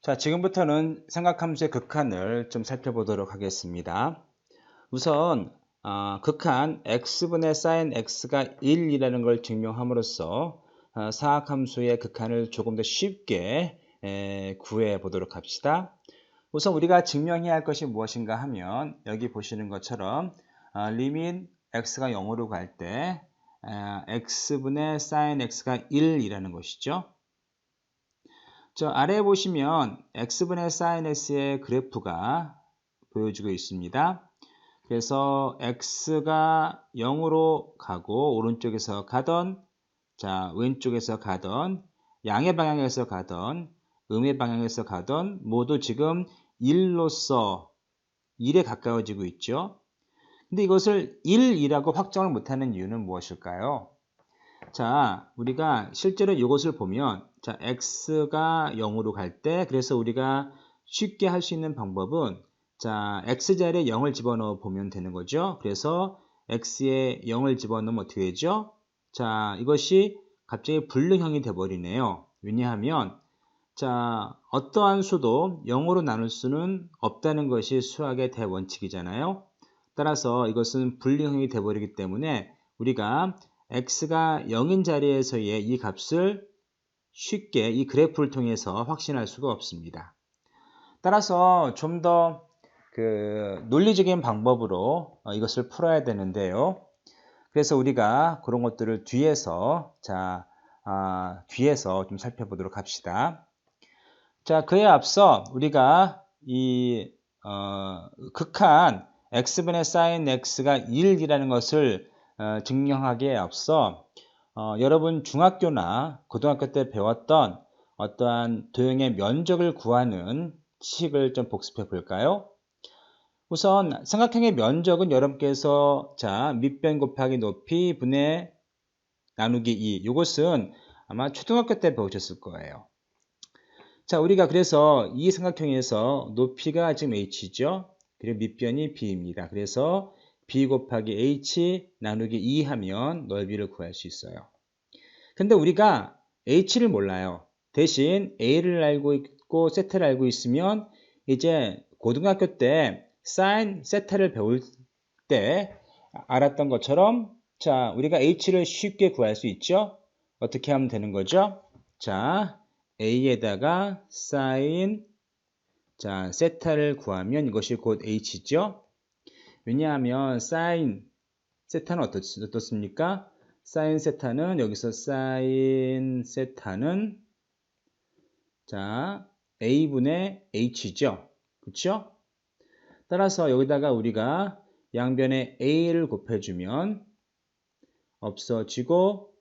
자, 지금부터는 삼각함수의 극한을 좀 살펴보도록 하겠습니다. 우선 극한 x분의 sin x가 1이라는 걸 증명함으로써 사각함수의 극한을 조금 더 쉽게 구해 보도록 합시다. 우선 우리가 증명해야 할 것이 무엇인가 하면 여기 보시는 것처럼 리밋 x가 0으로 갈 때 x분의 sin x가 1이라는 것이죠. 저 아래에 보시면 x분의 sin x의 그래프가 보여지고 있습니다. 그래서 x가 0으로 가고 오른쪽에서 가던 자 왼쪽에서 가던 양의 방향에서 가던 음의 방향에서 가던 모두 지금 1로서 1에 가까워지고 있죠. 근데 이것을 1이라고 확정을 못하는 이유는 무엇일까요? 자, 우리가 실제로 이것을 보면 자, x가 0으로 갈 때 그래서 우리가 쉽게 할 수 있는 방법은 자, x자리에 0을 집어넣어 보면 되는 거죠. 그래서 x에 0을 집어넣으면 어떻게 되죠? 자, 이것이 갑자기 불능형이 되어버리네요. 왜냐하면 자, 어떠한 수도 0으로 나눌 수는 없다는 것이 수학의 대원칙이잖아요. 따라서 이것은 불능형이 되어버리기 때문에 우리가 x가 0인 자리에서의 이 값을 쉽게 이 그래프를 통해서 확신할 수가 없습니다. 따라서 좀 더 논리적인 방법으로 이것을 풀어야 되는데요. 그래서 우리가 그런 것들을 뒤에서 뒤에서 좀 살펴보도록 합시다. 자, 그에 앞서 우리가 이 극한 x분의 sin x가 1이라는 것을 증명하기에 앞서 여러분 중학교나 고등학교 때 배웠던 어떠한 도형의 면적을 구하는 식을 좀 복습해 볼까요? 우선 삼각형의 면적은 여러분께서 자 밑변 곱하기 높이 분의 나누기 2 이것은 아마 초등학교 때 배우셨을 거예요. 자, 우리가 그래서 이 삼각형에서 높이가 지금 h죠. 그리고 밑변이 b입니다. 그래서 b 곱하기 h 나누기 2 하면 넓이를 구할 수 있어요. 근데 우리가 h를 몰라요. 대신 a를 알고 있고 세타를 알고 있으면 이제 고등학교 때 sin 세타를 배울 때 알았던 것처럼 자, 우리가 h를 쉽게 구할 수 있죠. 어떻게 하면 되는 거죠? 자, a에다가 sin 자, 세타를 구하면 이것이 곧 h죠. 왜냐하면 sin 세타는 어떻습니까? sin 세타는 여기서 sin 세타는 자, a분의 h죠. 그렇죠? 따라서 여기다가 우리가 양변에 a를 곱해주면 없어지고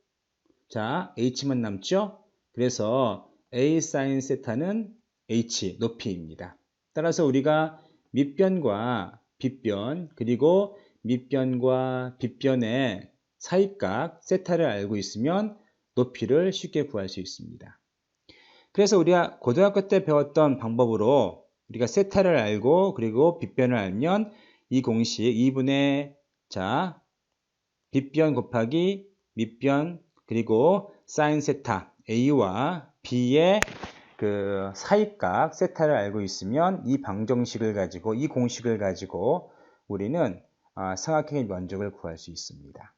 자, h만 남죠? 그래서 a sin 세타는 h 높이입니다. 따라서 우리가 밑변과 빗변 그리고 밑변과 빗변의 사이각 세타를 알고 있으면 높이를 쉽게 구할 수 있습니다. 그래서 우리가 고등학교 때 배웠던 방법으로 우리가 세타를 알고 그리고 빗변을 알면 이 공식 2분의 자 빗변 곱하기 밑변 그리고 sin 세타 a와 b의 그 사이각 세타를 알고 있으면 이 방정식을 가지고 이 공식을 가지고 우리는 삼각형의 면적을 구할 수 있습니다.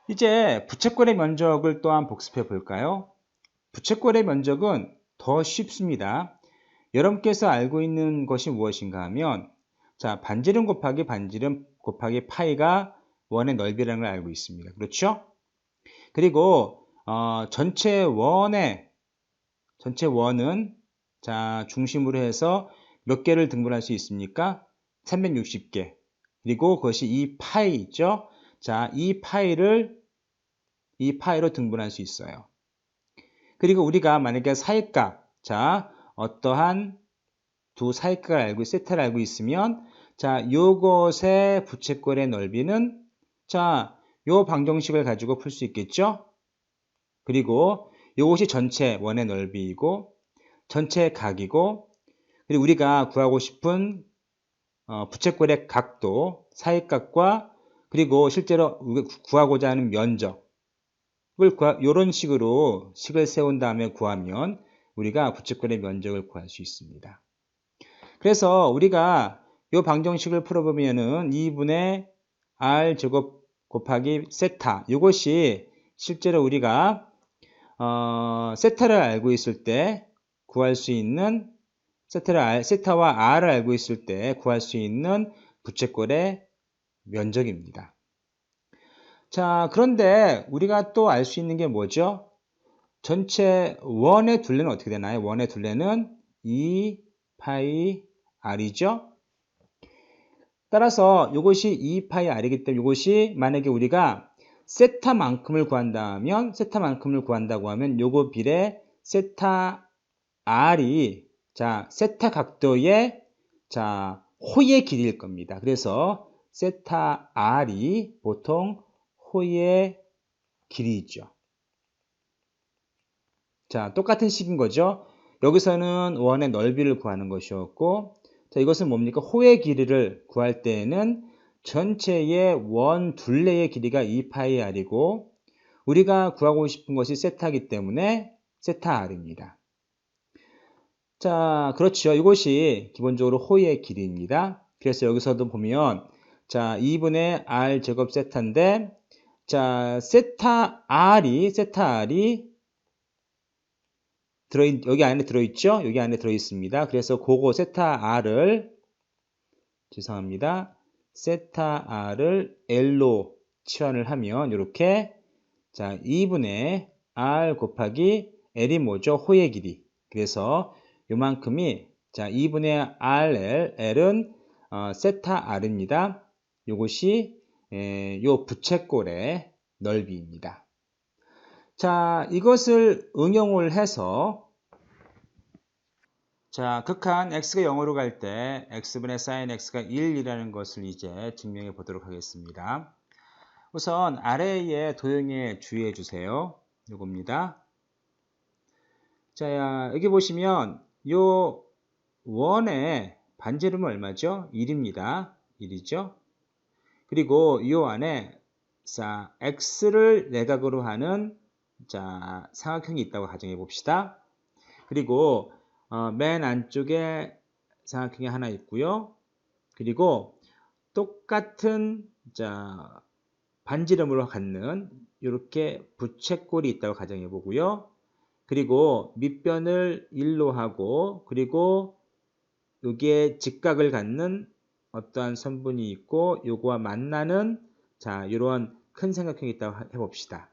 이제 부채꼴의 면적을 또한 복습해 볼까요? 부채꼴의 면적은 더 쉽습니다. 여러분께서 알고 있는 것이 무엇인가 하면 자, 반지름 곱하기 반지름 곱하기 파이가 원의 넓이라는 걸 알고 있습니다. 그렇죠? 그리고 전체 원은 자 중심으로 해서 몇 개를 등분할 수 있습니까? 360개. 그리고 그것이 이 파이 있죠? 자, 이 파이로 등분할 수 있어요. 그리고 우리가 만약에 사이각, 자, 어떠한 두 사이각을 세타를 알고 있으면 자, 요것의 부채꼴의 넓이는 자, 요 방정식을 가지고 풀 수 있겠죠? 그리고 요것이 전체 원의 넓이이고 전체 각이고 그리고 우리가 구하고 싶은 부채꼴의 각도, 사이각과 그리고 실제로 구하고자 하는 면적을 이런 식으로 식을 세운 다음에 구하면 우리가 부채꼴의 면적을 구할 수 있습니다. 그래서 우리가 이 방정식을 풀어보면은 2분의 r 제곱 곱하기 세타, 이것이 실제로 우리가 세타를 알고 있을 때 구할 수 있는 세타와 r을 알고 있을 때 구할 수 있는 부채꼴의 면적입니다. 자, 그런데 우리가 또 알 수 있는 게 뭐죠? 전체 원의 둘레는 어떻게 되나요? 원의 둘레는 2파이 r이죠. 따라서 이것이 2파이 r이기 때문에 이것이 만약에 우리가 세타만큼을 구한다고 하면 요거 비례 세타 r이 자 세타 각도의 자 호의 길이일 겁니다. 그래서 세타 r이 보통 호의 길이죠. 자, 똑같은 식인 거죠. 여기서는 원의 넓이를 구하는 것이었고, 자, 이것은 뭡니까? 호의 길이를 구할 때에는 전체의 원 둘레의 길이가 2파이 r이고, 우리가 구하고 싶은 것이 세타이기 때문에 세타 r입니다. 자, 그렇죠. 이것이 기본적으로 호의 길이입니다. 그래서 여기서도 보면, 자, 2분의 r 제곱 세타인데, 자, 세타 r이 여기 안에 들어있죠? 여기 안에 들어있습니다. 그래서 그거 세타 r을 죄송합니다. 세타 r을 L로 치환을 하면 이렇게 자 2분의 r 곱하기 L이 뭐죠? 호의 길이. 그래서 요만큼이 자 2분의 L은 세타 r입니다. 요것이 요 부채꼴의 넓이입니다. 자, 이것을 응용을 해서 자, 극한 x가 0으로 갈 때 x분의 sin x가 1이라는 것을 이제 증명해 보도록 하겠습니다. 우선 아래의 도형에 주의해 주세요. 요겁니다. 자, 여기 보시면 요 원의 반지름은 얼마죠? 1입니다. 1이죠. 그리고 요 안에 자, x를 내각으로 하는 자, 삼각형이 있다고 가정해 봅시다. 그리고 맨 안쪽에 삼각형이 하나 있고요. 그리고 똑같은 자, 반지름으로 갖는 이렇게 부채꼴이 있다고 가정해 보고요. 그리고 밑변을 1로 하고 그리고 여기에 직각을 갖는 어떠한 선분이 있고 요거와 만나는 자, 이런 큰 삼각형이 있다고 해 봅시다.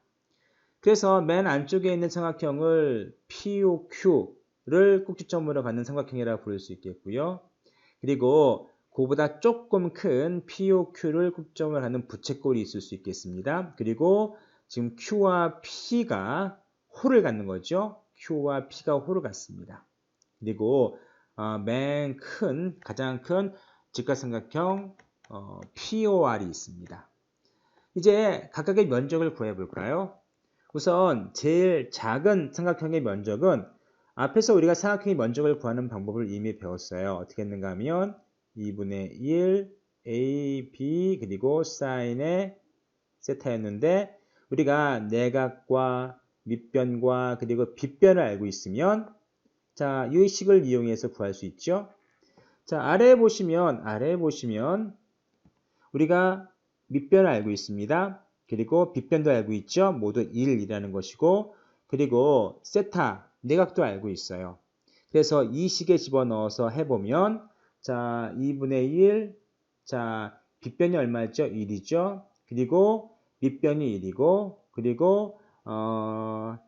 그래서 맨 안쪽에 있는 삼각형을 POQ를 꼭지점으로 갖는 삼각형이라고 부를 수 있겠고요. 그리고 그보다 조금 큰 POQ를 꼭지점으로 갖는 부채꼴이 있을 수 있겠습니다. 그리고 지금 Q와 P가 호를 갖는 거죠. Q와 P가 호를 갖습니다. 그리고 가장 큰 직각삼각형 POR이 있습니다. 이제 각각의 면적을 구해 볼까요? 우선 제일 작은 삼각형의 면적은 앞에서 우리가 삼각형의 면적을 구하는 방법을 이미 배웠어요. 어떻게 했는가 하면 2분의 1 a, b 그리고 사인의 세타였는데 우리가 내각과 밑변과 그리고 빗변을 알고 있으면 자, 이 식을 이용해서 구할 수 있죠. 자, 아래에 보시면 우리가 밑변을 알고 있습니다. 그리고 빗변도 알고 있죠. 모두 1이라는 것이고 그리고 세타, 내각도 알고 있어요. 그래서 이 식에 집어넣어서 해보면 자 2분의 1, 자 빗변이 얼마였죠? 1이죠. 그리고 밑변이 1이고 그리고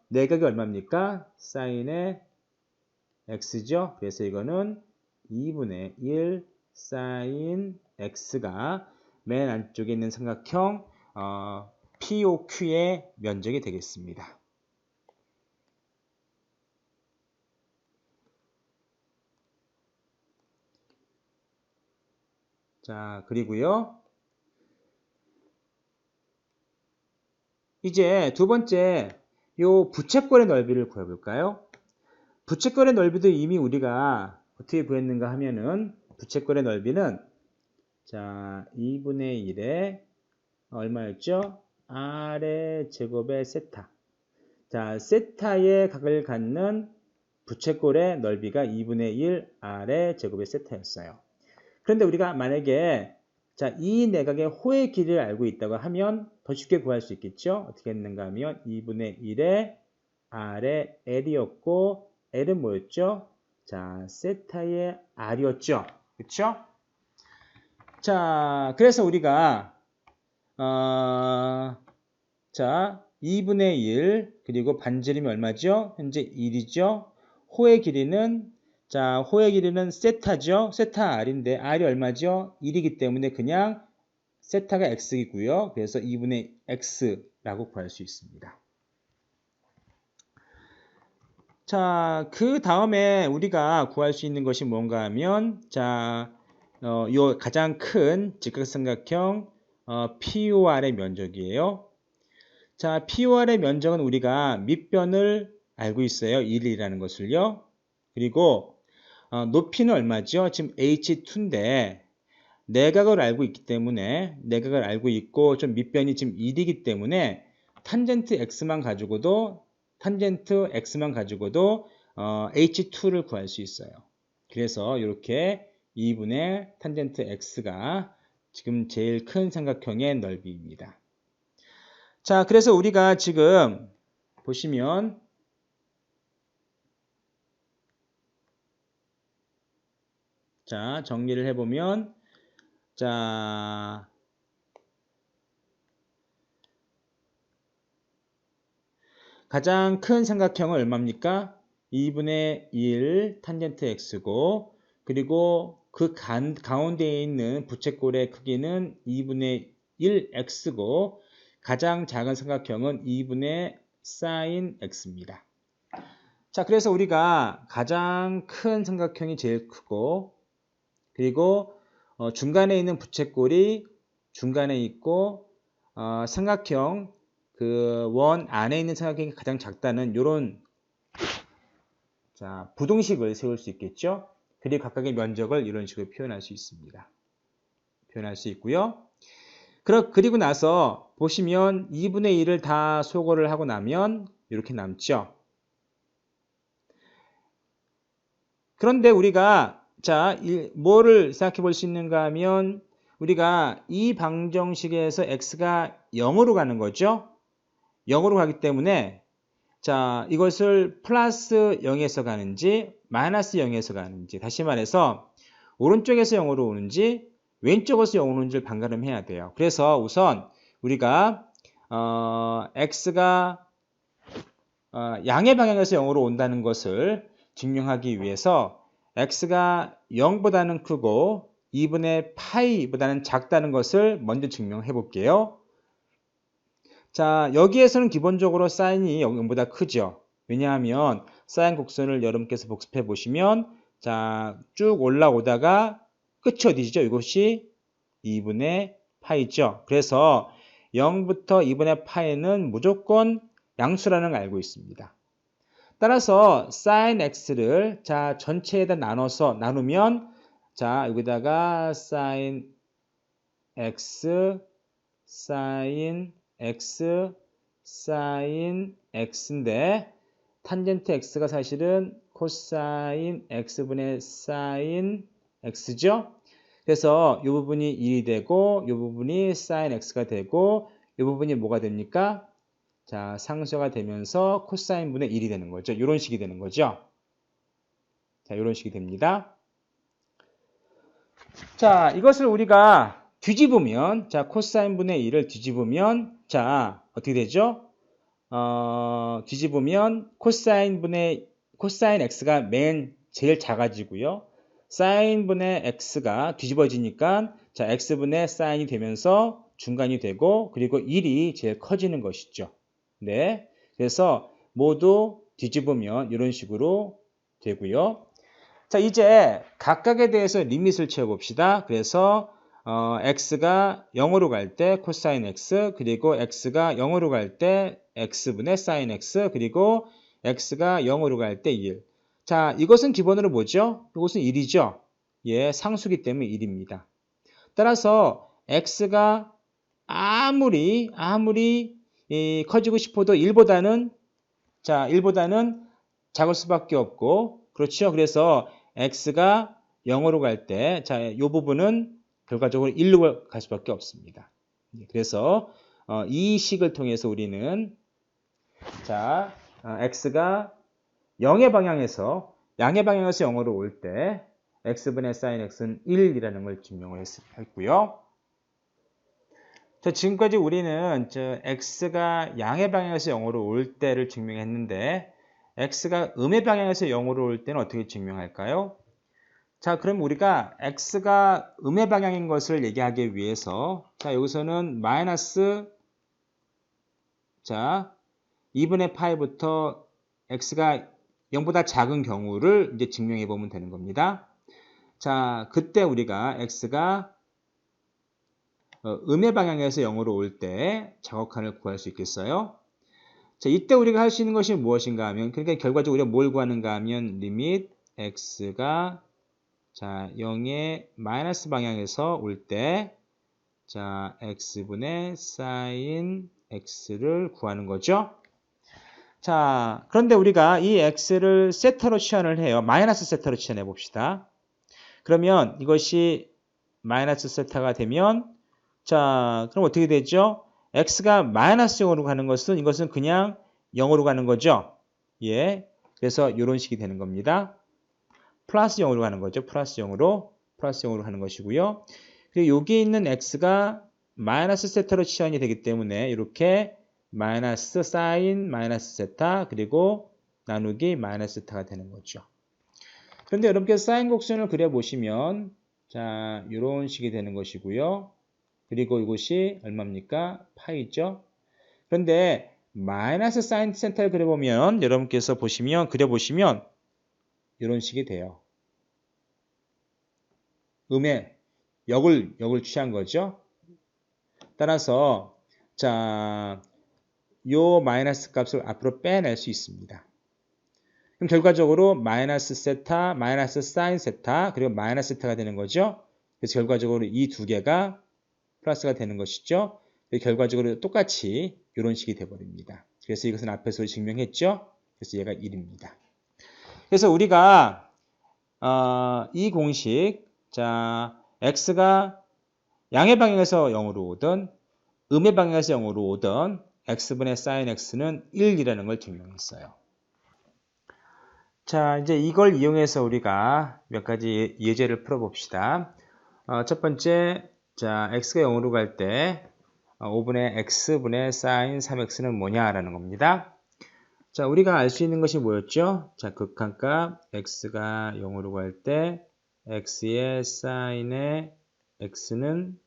내각이 얼마입니까? 사인의 x죠. 그래서 이거는 2분의 1 사인 x가 맨 안쪽에 있는 삼각형 POQ의 면적이 되겠습니다. 자, 그리고요. 이제 두 번째 요 부채꼴의 넓이를 구해볼까요? 부채꼴의 넓이도 이미 우리가 어떻게 구했는가 하면은 부채꼴의 넓이는 자 2분의 1에 얼마였죠? r의 제곱의 세타. 자, 세타의 각을 갖는 부채꼴의 넓이가 2분의 1 R의 제곱의 세타였어요. 그런데 우리가 만약에 자, 이 내각의 호의 길이를 알고 있다고 하면 더 쉽게 구할 수 있겠죠? 어떻게 했는가 하면 2분의 1의 R의 L이었고 L은 뭐였죠? 자, 세타의 R이었죠? 그쵸? 자, 그래서 우리가 자, 2분의 1 그리고 반지름이 얼마죠? 현재 1이죠? 호의 길이는 자, 호의 길이는 세타죠? 세타 R인데 R이 얼마죠? 1이기 때문에 그냥 세타가 X이고요. 그래서 2분의 X라고 구할 수 있습니다. 자, 그 다음에 우리가 구할 수 있는 것이 뭔가 하면 자, 요 가장 큰 직각삼각형 POR의 면적이에요. 자, POR의 면적은 우리가 밑변을 알고 있어요. 1이라는 것을요. 그리고 높이는 얼마죠? 지금 H2인데 내각을 알고 있기 때문에 내각을 알고 있고 좀 밑변이 지금 1이기 때문에 탄젠트 X만 가지고도 H2를 구할 수 있어요. 그래서 이렇게 2분의 탄젠트 X가 지금 제일 큰 삼각형의 넓이입니다. 자, 그래서 우리가 지금 보시면 자, 정리를 해보면 자, 가장 큰 삼각형은 얼마입니까? 2분의 1 탄젠트 X고 그리고 그 가운데에 있는 부채꼴의 크기는 2분의 1 X고 가장 작은 삼각형은 2분의 sin X입니다. 자, 그래서 우리가 가장 큰 삼각형이 제일 크고 그리고 중간에 있는 부채꼴이 중간에 있고 삼각형 그 원 안에 있는 삼각형이 가장 작다는 이런 자, 부등식을 세울 수 있겠죠. 그리고 각각의 면적을 이런 식으로 표현할 수 있습니다. 표현할 수 있고요. 그리고 나서 보시면 2분의 1을 다 소거를 하고 나면 이렇게 남죠. 그런데 우리가 자, 뭐를 생각해 볼 수 있는가 하면 우리가 이 방정식에서 x가 0으로 가는 거죠. 0으로 가기 때문에 자, 이것을 플러스 0에서 가는지 마이너스 0에서 가는지 다시 말해서 오른쪽에서 0으로 오는지 왼쪽에서 0으로 오는지를 판가름해야 돼요. 그래서 우선 우리가 x가 양의 방향에서 0으로 온다는 것을 증명하기 위해서 x가 0보다는 크고 2분의 파이보다는 작다는 것을 먼저 증명해 볼게요. 자, 여기에서는 기본적으로 사인이 0보다 크죠. 왜냐하면 사인 곡선을 여러분께서 복습해 보시면 자, 쭉 올라오다가 끝이 어디죠? 이것이 2분의 파이죠. 그래서 0부터 2분의 파이는 무조건 양수라는 걸 알고 있습니다. 따라서 sin x를 자, 전체에다 나누면 자, 여기다가 sin x sin x인데 탄젠트 x가 사실은 코사인 x분의 sin x죠. 그래서 이 부분이 1이 되고 이 부분이 sin x가 되고 이 부분이 뭐가 됩니까? 자, 상수가 되면서 코사인 분의 1이 되는 거죠. 이런 식이 되는 거죠. 자, 이런 식이 됩니다. 자, 이것을 우리가 뒤집으면 자, 코사인 분의 1을 뒤집으면 자, 어떻게 되죠? 뒤집으면 코사인 x가 맨 제일 작아지고요. 사인 분의 x가 뒤집어지니까 자, x분의 사인이 되면서 중간이 되고 그리고 1이 제일 커지는 것이죠. 네. 그래서 모두 뒤집으면 이런 식으로 되고요. 자, 이제 각각에 대해서 리밋을 채워봅시다. 그래서 x가 0으로 갈 때 코사인 x, 그리고 x가 0으로 갈 때 x분의 사인 x, 그리고 x가 0으로 갈 때 1. 자, 이것은 기본으로 뭐죠? 이것은 1이죠. 예, 상수기 때문에 1입니다. 따라서 x가 아무리 커지고 싶어도 1보다는 자, 1보다는 작을 수밖에 없고, 그렇죠? 그래서 x가 0으로 갈 때, 자, 이 부분은 결과적으로 1로 갈 수밖에 없습니다. 그래서 이 식을 통해서 우리는 자, x가 0의 방향에서 양의 방향에서 0으로 올 때 x분의 sin x는 1이라는 걸 증명을 했고요. 자, 지금까지 우리는 x가 양의 방향에서 0으로 올 때를 증명했는데 x가 음의 방향에서 0으로 올 때는 어떻게 증명할까요? 자, 그럼 우리가 x가 음의 방향인 것을 얘기하기 위해서 자, 여기서는 마이너스 자, 2분의 파이부터 x가 0보다 작은 경우를 이제 증명해 보면 되는 겁니다. 자, 그때 우리가 x가 음의 방향에서 0으로 올 때 작업칸을 구할 수 있겠어요? 자, 이때 우리가 할 수 있는 것이 무엇인가 하면, 그러니까 결과적으로 우리가 뭘 구하는가 하면, 리밋 x가 자, 0의 마이너스 방향에서 올 때, 자, x분의 sin x를 구하는 거죠. 자, 그런데 우리가 이 x를 세타로 치환을 해요. 마이너스 세타로 치환해 봅시다. 그러면 이것이 마이너스 세타가 되면 자, 그럼 어떻게 되죠? x가 마이너스 0으로 가는 것은 이것은 그냥 0으로 가는 거죠. 예. 그래서 이런 식이 되는 겁니다. 플러스 0으로 가는 거죠. 플러스 0으로 가는 것이고요. 그리고 여기에 있는 x가 마이너스 세타로 치환이 되기 때문에 이렇게 마이너스 사인 마이너스 세타 그리고 나누기 마이너스 세타가 되는 거죠. 그런데 여러분께서 사인 곡선을 그려보시면 자, 이런 식이 되는 것이고요. 그리고 이것이 얼마입니까? 파이죠. 그런데 마이너스 사인 세타를 그려보면 여러분께서 그려보시면 이런 식이 돼요. 음의 역을 취한 거죠. 따라서 자, 요 마이너스 값을 앞으로 빼낼 수 있습니다. 그럼 결과적으로 마이너스 세타, 마이너스 사인 세타, 그리고 마이너스 세타가 되는 거죠. 그래서 결과적으로 이 두 개가 플러스가 되는 것이죠. 결과적으로 똑같이 이런 식이 되어버립니다. 그래서 이것은 앞에서 증명했죠. 그래서 얘가 1입니다. 그래서 우리가 이 공식 자 x가 양의 방향에서 0으로 오든 음의 방향에서 0으로 오든 x분의 sin x는 1이라는 걸 증명했어요. 자, 이제 이걸 이용해서 우리가 몇 가지 예제를 풀어봅시다. 첫 번째, 자, x가 0으로 갈 때 5분의 x분의 sin 3x는 뭐냐라는 겁니다. 자, 우리가 알 수 있는 것이 뭐였죠? 자, 극한값 x가 0으로 갈 때 x의 sin의 x는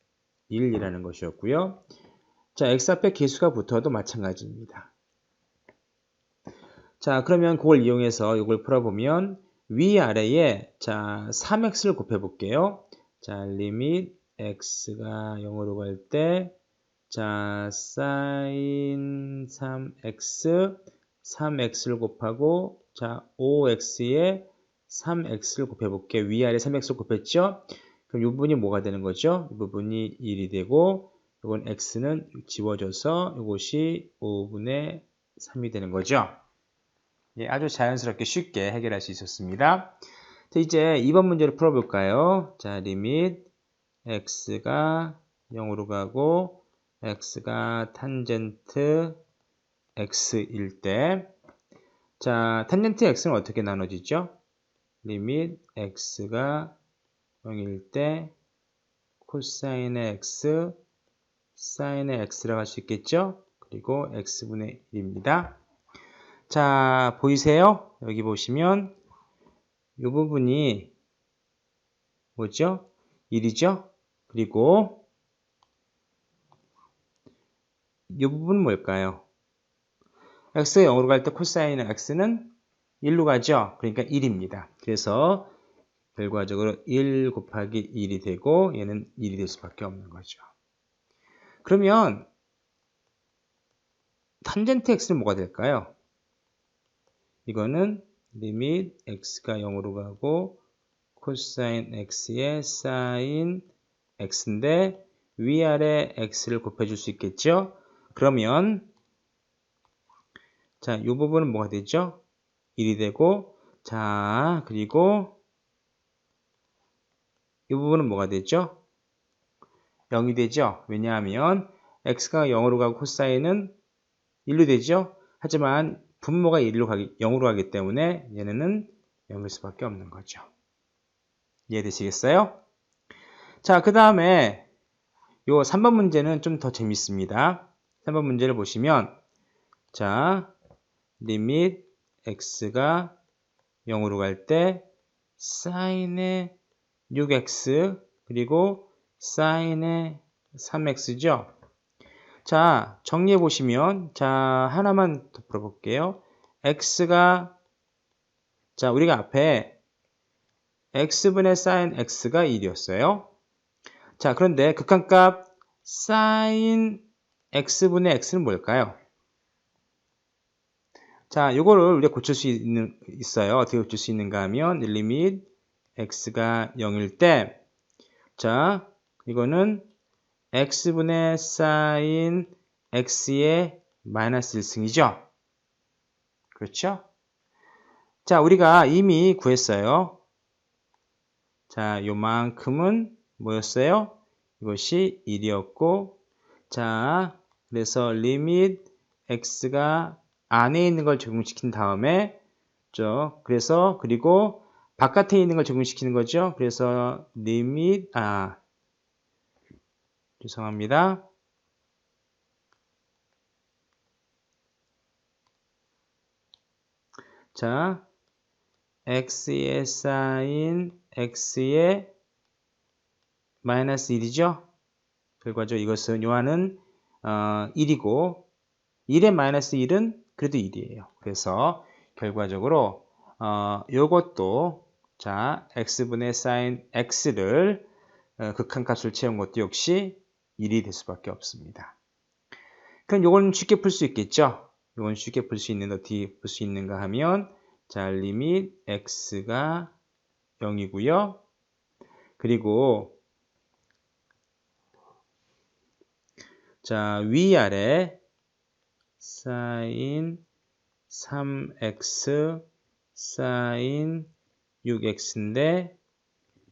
1이라는 것이었고요. 자, x 앞에 개수가 붙어도 마찬가지입니다. 자, 그러면 그걸 이용해서 이걸 풀어보면 위아래에 자 3x를 곱해 볼게요. 자, 리밋 x가 0으로 갈 때 자, sin 3x를 곱하고 자, 5x에 3x를 곱해 볼게요. 위아래 3x를 곱했죠? 그럼 이 부분이 뭐가 되는 거죠? 이 부분이 1이 되고 이건 x는 지워져서 이것이 5분의 3이 되는 거죠. 예, 아주 자연스럽게 쉽게 해결할 수 있었습니다. 자, 이제 2번 문제를 풀어볼까요? 자, 리밋 x가 0으로 가고 x가 탄젠트 x일 때 자, 탄젠트 x는 어떻게 나눠지죠? 리밋 x가 0일 때 코사인의 x, 사인의 x라고 할 수 있겠죠? 그리고 x분의 1입니다. 자, 보이세요? 여기 보시면 이 부분이 뭐죠? 1이죠? 그리고 이 부분은 뭘까요? x가 0으로 갈 때 코사인 x는 1로 가죠? 그러니까 1입니다. 그래서 결과적으로 1 곱하기 1이 되고 얘는 1이 될 수밖에 없는 거죠. 그러면 탄젠트 x는 뭐가 될까요? 이거는 리밋 x가 0으로 가고 코사인 x의 sin x인데 위아래 x를 곱해줄 수 있겠죠? 그러면 자, 이 부분은 뭐가 되죠? 1이 되고, 자, 그리고 이 부분은 뭐가 되죠? 0이 되죠? 왜냐하면 x가 0으로 가고 코사인은 1로 되죠? 하지만 분모가 0으로 가기 때문에 얘네는 0일 수밖에 없는 거죠. 이해되시겠어요? 자, 그 다음에 요 3번 문제는 좀 더 재밌습니다. 3번 문제를 보시면, 자, 리밋 x가 0으로 갈 때 사인의 6x 그리고 사인의 3x죠. 자, 정리해 보시면, 자, 하나만 더 풀어볼게요. x가, 자, 우리가 앞에 x분의 사인 x가 1이었어요. 자, 그런데 극한값 사인 x분의 x는 뭘까요? 자, 요거를 우리가 고칠 수 있어요. 어떻게 고칠 수 있는가 하면, 리밋 x가 0일 때, 자, 이거는 x분의 사인 x의 마이너스 1승이죠. 그렇죠? 자, 우리가 이미 구했어요. 자, 요만큼은 뭐였어요? 이것이 1이었고, 자, 그래서 리밋 x가 안에 있는 걸 적용시킨 다음에, 그래서, 그리고 바깥에 있는 걸 적용시키는 거죠. 그래서 리밋, 죄송합니다. 자, x의 사인 x의 마이너스 1이죠. 결과적으로 이것은 요한은 1이고 1의 마이너스 1은 그래도 1이에요. 그래서 결과적으로 요것도 자 x분의 사인 x를 극한값을 채운 것도 역시 1이 될 수밖에 없습니다. 그럼 요건 쉽게 풀 수 있겠죠? 요건 쉽게 풀 수 있는 어떻게 풀 수 있는가 하면 자 리밋 x가 0이고요. 그리고 자 위아래 사인 3x 사인 6x인데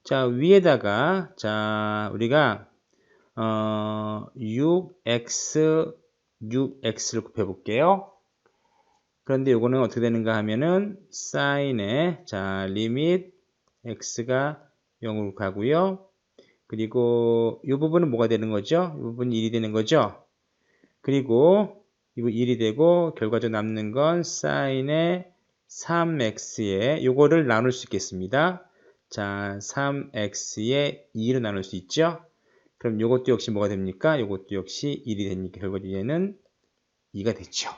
자 위에다가 자 우리가 6x를 곱해 볼게요. 그런데 요거는 어떻게 되는가 하면은 사인에 자 리밋 x가 0으로 가고요. 그리고 이 부분은 뭐가 되는 거죠? 이 부분이 1이 되는 거죠. 그리고 이 부분 1이 되고 결과적으로 남는 건 사인의 3x에 요거를 나눌 수 있겠습니다. 자 3x에 2로 나눌 수 있죠. 그럼 요것도 역시 뭐가 됩니까? 요것도 역시 1이 되니까 결과적으로 얘는 2가 됐죠.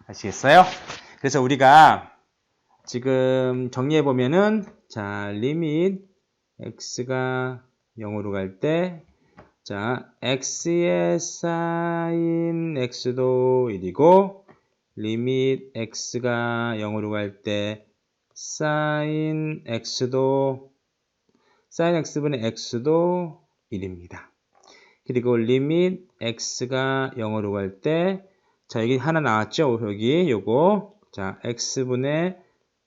아시겠어요? 그래서 우리가 지금 정리해 보면은 자 리밋 x가 0으로 갈 때 자 x의 사인 x도 1이고 리밋 x가 0으로 갈 때 사인 x분의 x도 1입니다. 그리고 리밋 x가 0으로 갈 때 자 여기 하나 나왔죠? 여기 요거 자 x분의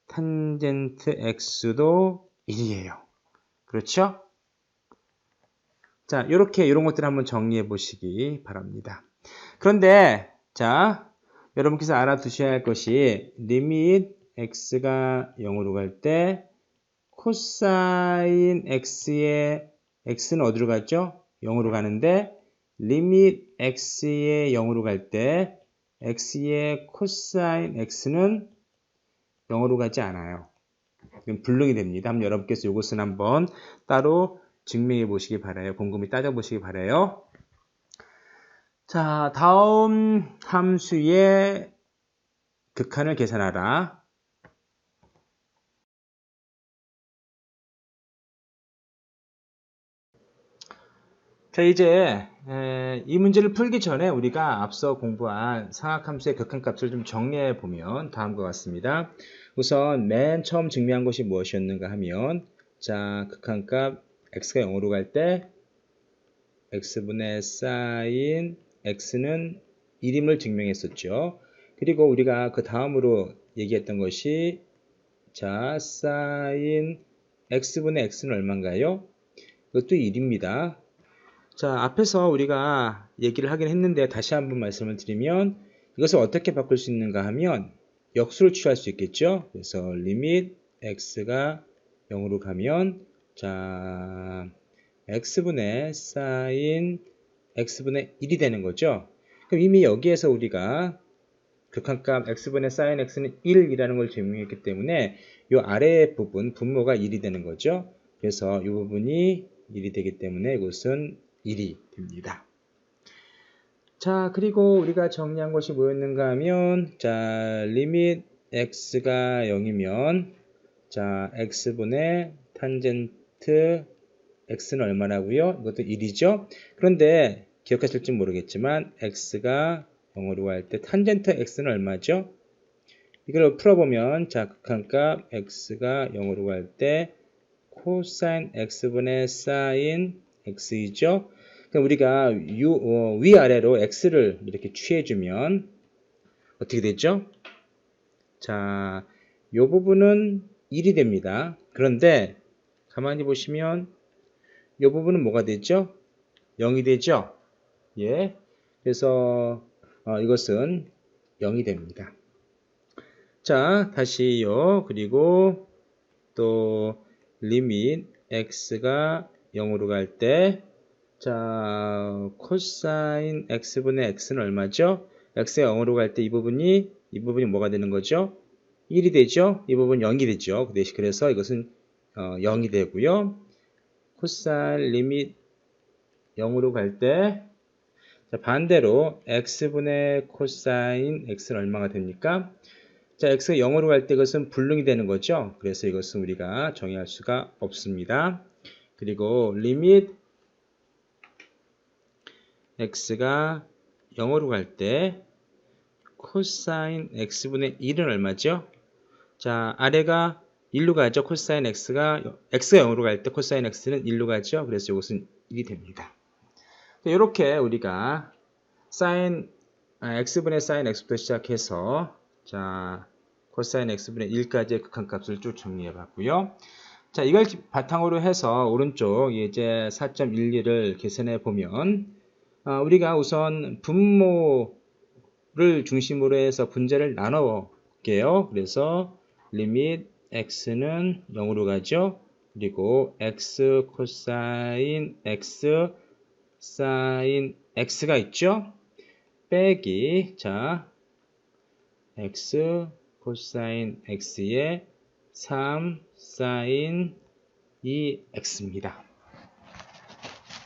탄젠트 x도 1이에요. 그렇죠? 자, 이런 것들 한번 정리해 보시기 바랍니다. 그런데 자, 여러분께서 알아두셔야 할 것이 리밋 x가 0으로 갈 때 코사인 x의 x는 어디로 갔죠? 0으로 가는데 리밋 x의 0으로 갈 때 x의 코사인 x는 0으로 가지 않아요. 불능이 됩니다. 한번 여러분께서 이것은 한번 따로 증명해 보시기 바라요. 곰곰이 따져 보시기 바라요. 자, 다음 함수의 극한을 계산하라. 자, 이제 이 문제를 풀기 전에 우리가 앞서 공부한 상학함수의 극한값을 좀 정리해 보면 다음과 같습니다. 우선 맨 처음 증명한 것이 무엇이었는가 하면 자, 극한값 x가 0으로 갈 때 x분의 사인 x는 1임을 증명했었죠. 그리고 우리가 그 다음으로 얘기했던 것이 자, sin x분의 x는 얼마인가요? 이것도 1입니다. 자, 앞에서 우리가 얘기를 하긴 했는데 다시 한번 말씀을 드리면 이것을 어떻게 바꿀 수 있는가 하면 역수를 취할 수 있겠죠. 그래서 리밋 x가 0으로 가면 자, x분의 sin x분의 1이 되는 거죠. 그럼 이미 여기에서 우리가 극한값 x분의 sin x는 1이라는 걸 증명했기 때문에 이 아래 부분 분모가 1이 되는 거죠. 그래서 이 부분이 1이 되기 때문에 이것은 1이 됩니다. 자, 그리고 우리가 정리한 것이 뭐였는가 하면 자, 리밋 x가 0이면 자, x분의 탄젠트 x는 얼마라고요? 이것도 1이죠. 그런데 기억하실지 모르겠지만 x가 0으로 갈 때 탄젠트 x는 얼마죠? 이걸 풀어보면 자, 극한값 x가 0으로 갈 때 코사인 x분의 sin x이죠. 그럼 우리가 위아래로 x를 이렇게 취해주면 어떻게 되죠? 자, 이 부분은 1이 됩니다. 그런데 가만히 보시면 이 부분은 뭐가 되죠? 0이 되죠? 예. 그래서 이것은 0이 됩니다. 자, 다시요. 그리고 또 리밋 x가 0으로 갈 때 자, 코사인 x분의 x는 얼마죠? x가 0으로 갈 때 이 부분이 뭐가 되는 거죠? 1이 되죠? 이 부분 0이 되죠. 그래서 이것은 0이 되고요. 코사인 리밋 0으로 갈 때 반대로 x분의 코사인 x는 얼마가 됩니까? 자, x가 0으로 갈 때 이것은 불능이 되는 거죠. 그래서 이것은 우리가 정의할 수가 없습니다. 그리고 리밋 x가 0으로 갈 때 코사인 x분의 1은 얼마죠? 자, 아래가 1로 가죠. 코사인 x가 0으로 갈 때 코사인 x는 1로 가죠. 그래서 이것은 1이 됩니다. 이렇게 우리가 x분의 sin x부터 시작해서 자, 코사인 x분의 1까지의 극한값을 쭉 정리해 봤고요. 자, 이걸 바탕으로 해서 오른쪽 이제 4.12를 계산해 보면 우리가 우선 분모를 중심으로 해서 분자를 나눠 볼게요. 그래서 리밋 x는 0으로 가죠. 그리고 x 코사인 x sin x가 있죠. 빼기 자 x 코사인 x의 3 sin 2x입니다.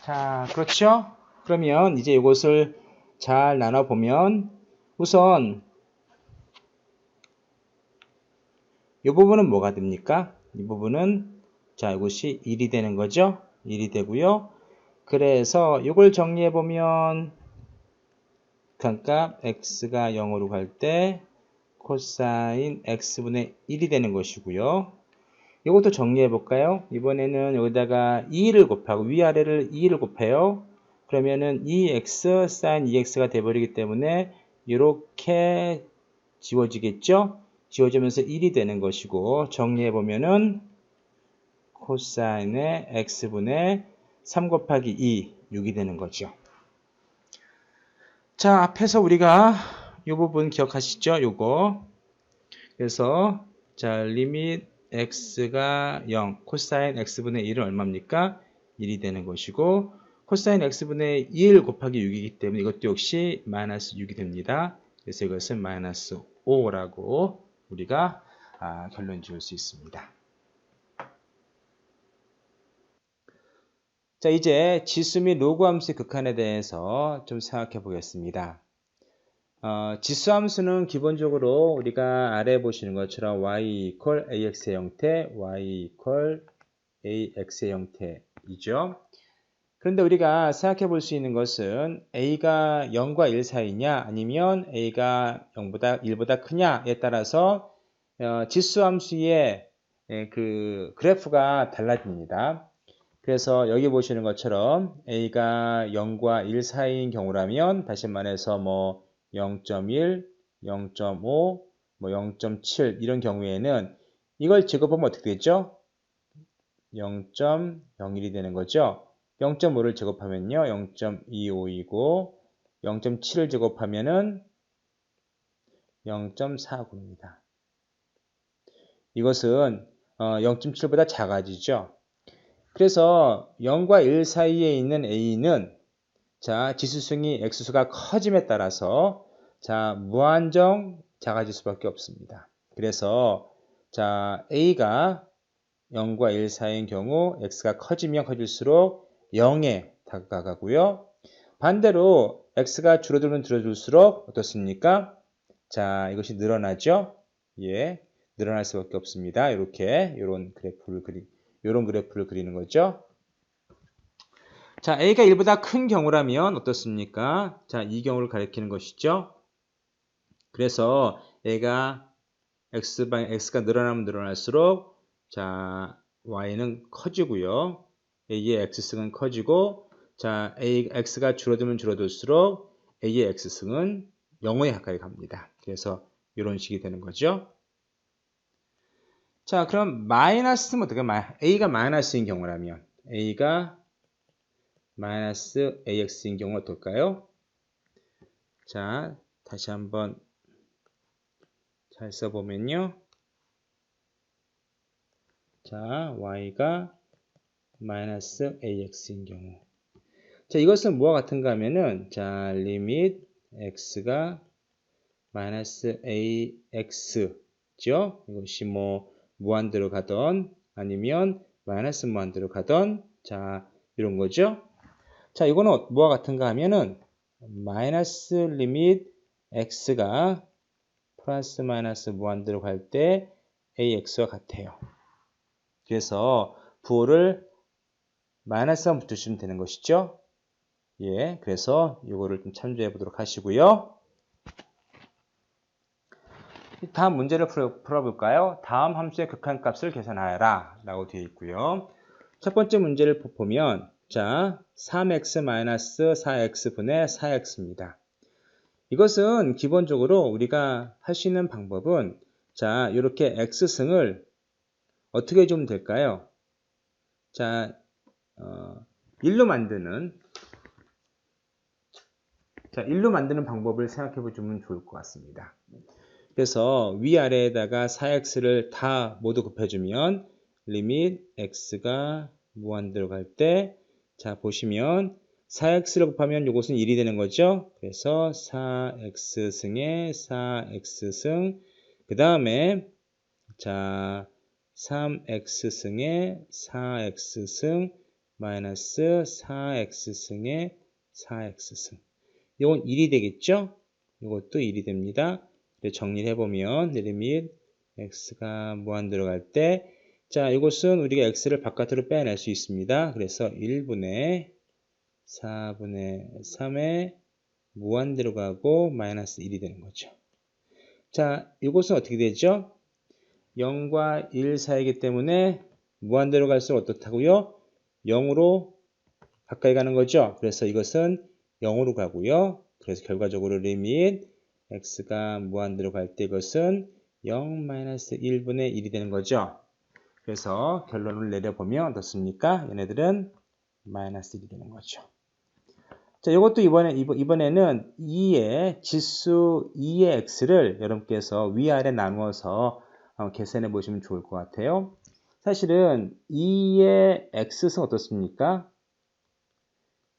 자, 그렇죠? 그러면 이제 이것을 잘 나눠 보면 우선 이 부분은 뭐가 됩니까? 이 부분은 자, 이것이 1이 되는 거죠. 1이 되고요. 그래서 이걸 정리해 보면 극한값 x가 0으로 갈 때 코사인 x분의 1이 되는 것이고요. 이것도 정리해 볼까요? 이번에는 여기다가 2를 곱하고 위아래를 2를 곱해요. 그러면은 2x sin 2x가 돼버리기 때문에 이렇게 지워지겠죠? 지워지면서 1이 되는 것이고 정리해 보면은 코사인의 x분의 3 곱하기 2, 6이 되는 거죠. 자, 앞에서 우리가 이 부분 기억하시죠? 요거. 그래서 자, 리밋 x가 0, 코사인 x분의 1은 얼마입니까? 1이 되는 것이고 코사인 x분의 1 곱하기 6이기 때문에 이것도 역시 마이너스 6이 됩니다. 그래서 이것은 마이너스 5라고 우리가 결론 지을 수 있습니다. 자, 이제 지수 및 로그 함수의 극한에 대해서 좀 생각해 보겠습니다. 지수 함수는 기본적으로 우리가 아래 보시는 것처럼 y ax의 형태, y ax의 형태이죠. 그런데 우리가 생각해 볼 수 있는 것은 a가 0과 1 사이냐 아니면 a가 0보다 1보다 크냐에 따라서 지수 함수의 그 그래프가 달라집니다. 그래서 여기 보시는 것처럼 a가 0과 1 사이인 경우라면 다시 말해서 뭐 0.1, 0.5, 뭐 0.7 이런 경우에는 이걸 제곱하면 어떻게 되죠? 0.01이 되는 거죠. 0.5를 제곱하면요. 0.25이고 0.7을 제곱하면은 0.49입니다. 이것은 0.7보다 작아지죠. 그래서 0과 1 사이에 있는 a는 자, 지수승이 x수가 커짐에 따라서 자, 무한정 작아질 수밖에 없습니다. 그래서 자, a가 0과 1 사이인 경우 x가 커지면 커질수록 0에 다가가고요. 반대로 x가 줄어들면 줄어들수록 어떻습니까? 자, 이것이 늘어나죠. 예, 늘어날 수밖에 없습니다. 이렇게 이런 그래프를 그리는 거죠. 자, a가 1보다 큰 경우라면 어떻습니까? 자, 이 경우를 가리키는 것이죠. 그래서 a가 x가 늘어나면 늘어날수록 자, y는 커지고요. a의 x승은 커지고 자, x가 줄어들면 줄어들수록 a의 x승은 0에 가까이 갑니다. 그래서 이런 식이 되는 거죠. 자, 그럼 마이너스는 어떻게 a가 마이너스인 경우라면 a가 마이너스 ax인 경우 어떨까요? 자, 다시 한번 잘 써보면요. 자, y가 마이너스 ax인 경우. 자, 이것은 뭐와 같은가 하면은, 자, 리밋 x가 마이너스 ax죠? 이것이 뭐, 무한대로 가던, 아니면 마이너스 무한대로 가던, 자, 이런 거죠? 자, 이거는 뭐와 같은가 하면은, 마이너스 리밋 x가 플러스 마이너스 무한대로 갈 때 ax와 같아요. 그래서 부호를 마이너스만 붙여주시면 되는 것이죠. 예, 그래서 이거를 좀 참조해 보도록 하시고요. 다음 문제를 풀어볼까요? 다음 함수의 극한값을 계산하여라 라고 되어 있고요. 첫 번째 문제를 보면 자, 3x-4x분의 4x입니다. 이것은 기본적으로 우리가 할 수 있는 방법은 자, 이렇게 x승을 어떻게 주면 될까요? 자, 1로 만드는 방법을 생각해 보시면 좋을 것 같습니다. 그래서 위아래에다가 4x를 다 모두 곱해주면 리밋 x가 무한대로 갈 때 자, 보시면 4x를 곱하면 이것은 1이 되는 거죠. 그래서 4x승에 4x승 그 다음에 자 3x승에 4x승 마이너스 4x승에 4x승 이건 1이 되겠죠? 이것도 1이 됩니다. 정리를 해보면 리밋 x가 무한대로 갈 때 자, 이것은 우리가 x를 바깥으로 빼낼 수 있습니다. 그래서 1분의 4분의 3에 무한대로 가고 마이너스 1이 되는 거죠. 자, 이것은 어떻게 되죠? 0과 1 사이이기 때문에 무한대로 갈수록 어떻다고요? 0으로 가까이 가는 거죠. 그래서 이것은 0으로 가고요. 그래서 결과적으로 리밋 x가 무한대로 갈 때 이것은 0-1분의 1이 되는 거죠. 그래서 결론을 내려보면 어떻습니까? 얘네들은 마이너스 1이 되는 거죠. 자, 이것도 이번에는 2의 지수 2의 x를 여러분께서 위아래 나누어서 계산해 보시면 좋을 것 같아요. 사실은 2의 x승 어떻습니까?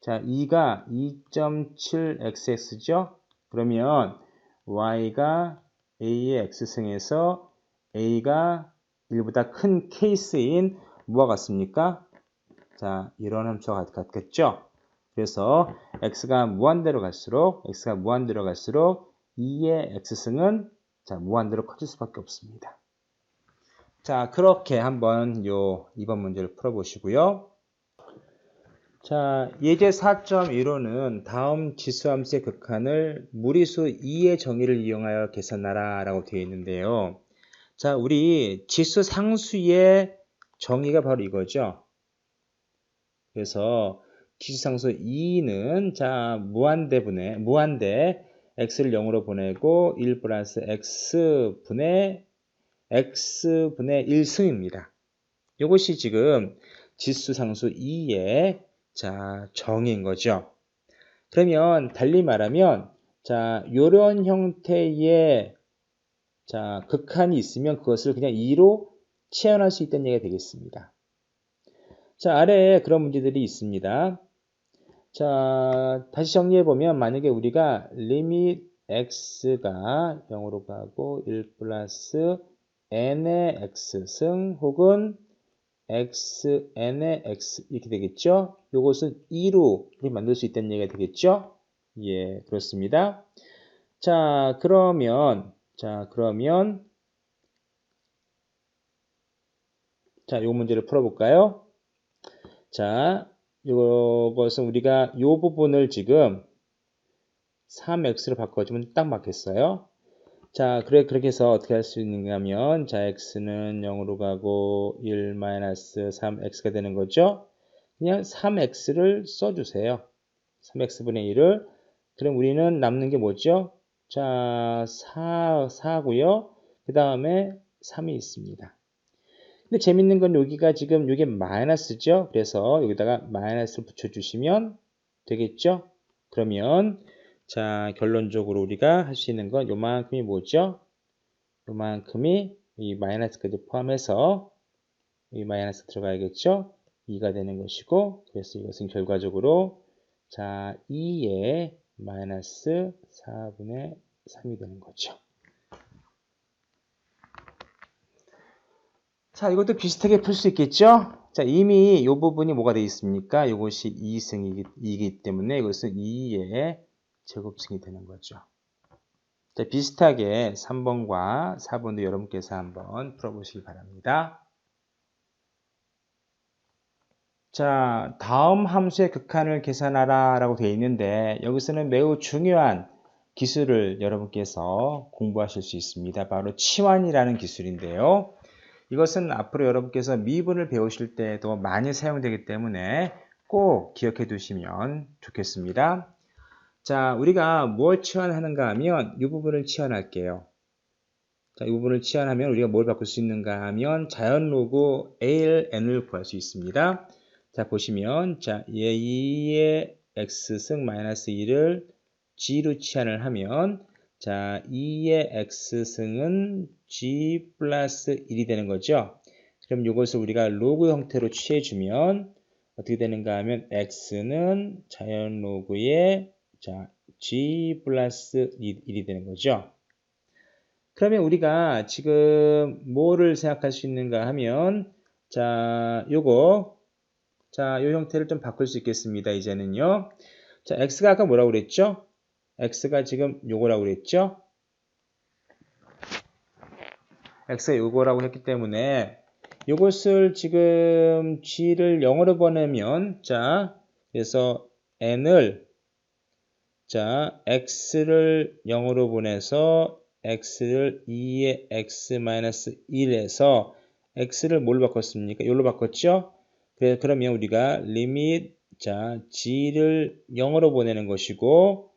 자, 2가 2.7xx죠? 그러면 y가 a의 x승에서 a가 1보다 큰 케이스인 뭐와 같습니까? 자, 이런 함수와 같겠죠? 그래서 x가 무한대로 갈수록 2의 x승은 자, 무한대로 커질 수밖에 없습니다. 자, 그렇게 한번 이번 문제를 풀어보시고요. 자, 예제 4.15는 다음 지수함수의 극한을 무리수 2의 정의를 이용하여 계산하라 라고 되어 있는데요. 자, 우리 지수 상수의 정의가 바로 이거죠. 그래서 지수상수 2는 자, 무한대 x를 0으로 보내고 1 플러스 x분의 1승입니다. 이것이 지금 지수상수 2의 자, 정의인 거죠. 그러면 달리 말하면 자, 요런 형태의 자, 극한이 있으면 그것을 그냥 2로 치환할 수 있다는 얘기가 되겠습니다. 자, 아래에 그런 문제들이 있습니다. 자, 다시 정리해보면 만약에 우리가 리밋 x가 0으로 가고 1 플러스 n의 x승 혹은 xn의 x 이렇게 되겠죠? 이것은 2로 우리 만들 수 있다는 얘기가 되겠죠? 예, 그렇습니다. 자, 그러면 자, 요 문제를 풀어볼까요? 자, 이것은 우리가 이 부분을 지금 3x로 바꿔주면 딱 맞겠어요. 자, 그렇게 해서 어떻게 할 수 있는가 하면, 자, x는 0으로 가고 1 3x가 되는 거죠. 그냥 3x를 써주세요. 3x분의 1을. 그럼 우리는 남는 게 뭐죠? 자, 4고요. 그 다음에 3이 있습니다. 근데 재밌는 건 여기가 지금 이게 마이너스죠. 그래서 여기다가 마이너스를 붙여주시면 되겠죠. 그러면 자, 결론적으로 우리가 할 수 있는 건 요만큼이 뭐죠? 요만큼이 이 마이너스까지 포함해서 이 마이너스 들어가야겠죠? 2가 되는 것이고, 그래서 이것은 결과적으로 자, 2의 마이너스 4분의 3이 되는 거죠. 자, 이것도 비슷하게 풀 수 있겠죠? 자, 이미 이 부분이 뭐가 되어 있습니까? 이것이 2승이기 때문에 이것은 2의 제곱승이 되는 거죠. 자, 비슷하게 3번과 4번도 여러분께서 한번 풀어보시기 바랍니다. 자, 다음 함수의 극한을 계산하라 라고 되어 있는데 여기서는 매우 중요한 기술을 여러분께서 공부하실 수 있습니다. 바로 치환이라는 기술인데요. 이것은 앞으로 여러분께서 미분을 배우실 때도 많이 사용되기 때문에 꼭 기억해 두시면 좋겠습니다. 자, 우리가 뭘 치환하는가 하면 이 부분을 치환할게요. 자, 이 부분을 치환하면 우리가 뭘 바꿀 수 있는가 하면 자연 로그 ALN을 구할 수 있습니다. 자, 보시면 자, 2의 x승 마이너스 2를 g로 치환을 하면 자, 2의 x승은 g 플러스 1이 되는 거죠. 그럼 이것을 우리가 로그 형태로 취해주면 어떻게 되는가 하면 x는 자연 로그의 자, g 플러스 1이 되는 거죠. 그러면 우리가 지금 뭐를 생각할 수 있는가 하면 자, 요 형태를 좀 바꿀 수 있겠습니다. 이제는요. 자, x가 아까 뭐라고 그랬죠? x가 지금 요거라고 그랬죠? x가 요거라고 했기 때문에 요것을 지금 g를 0으로 보내면 자, 그래서 n을 자, x를 0으로 보내서 x를 2의 x-1에서 x를 뭘로 바꿨습니까? 이걸로 바꿨죠? 그러면 우리가 리밋 자, g를 0으로 보내는 것이고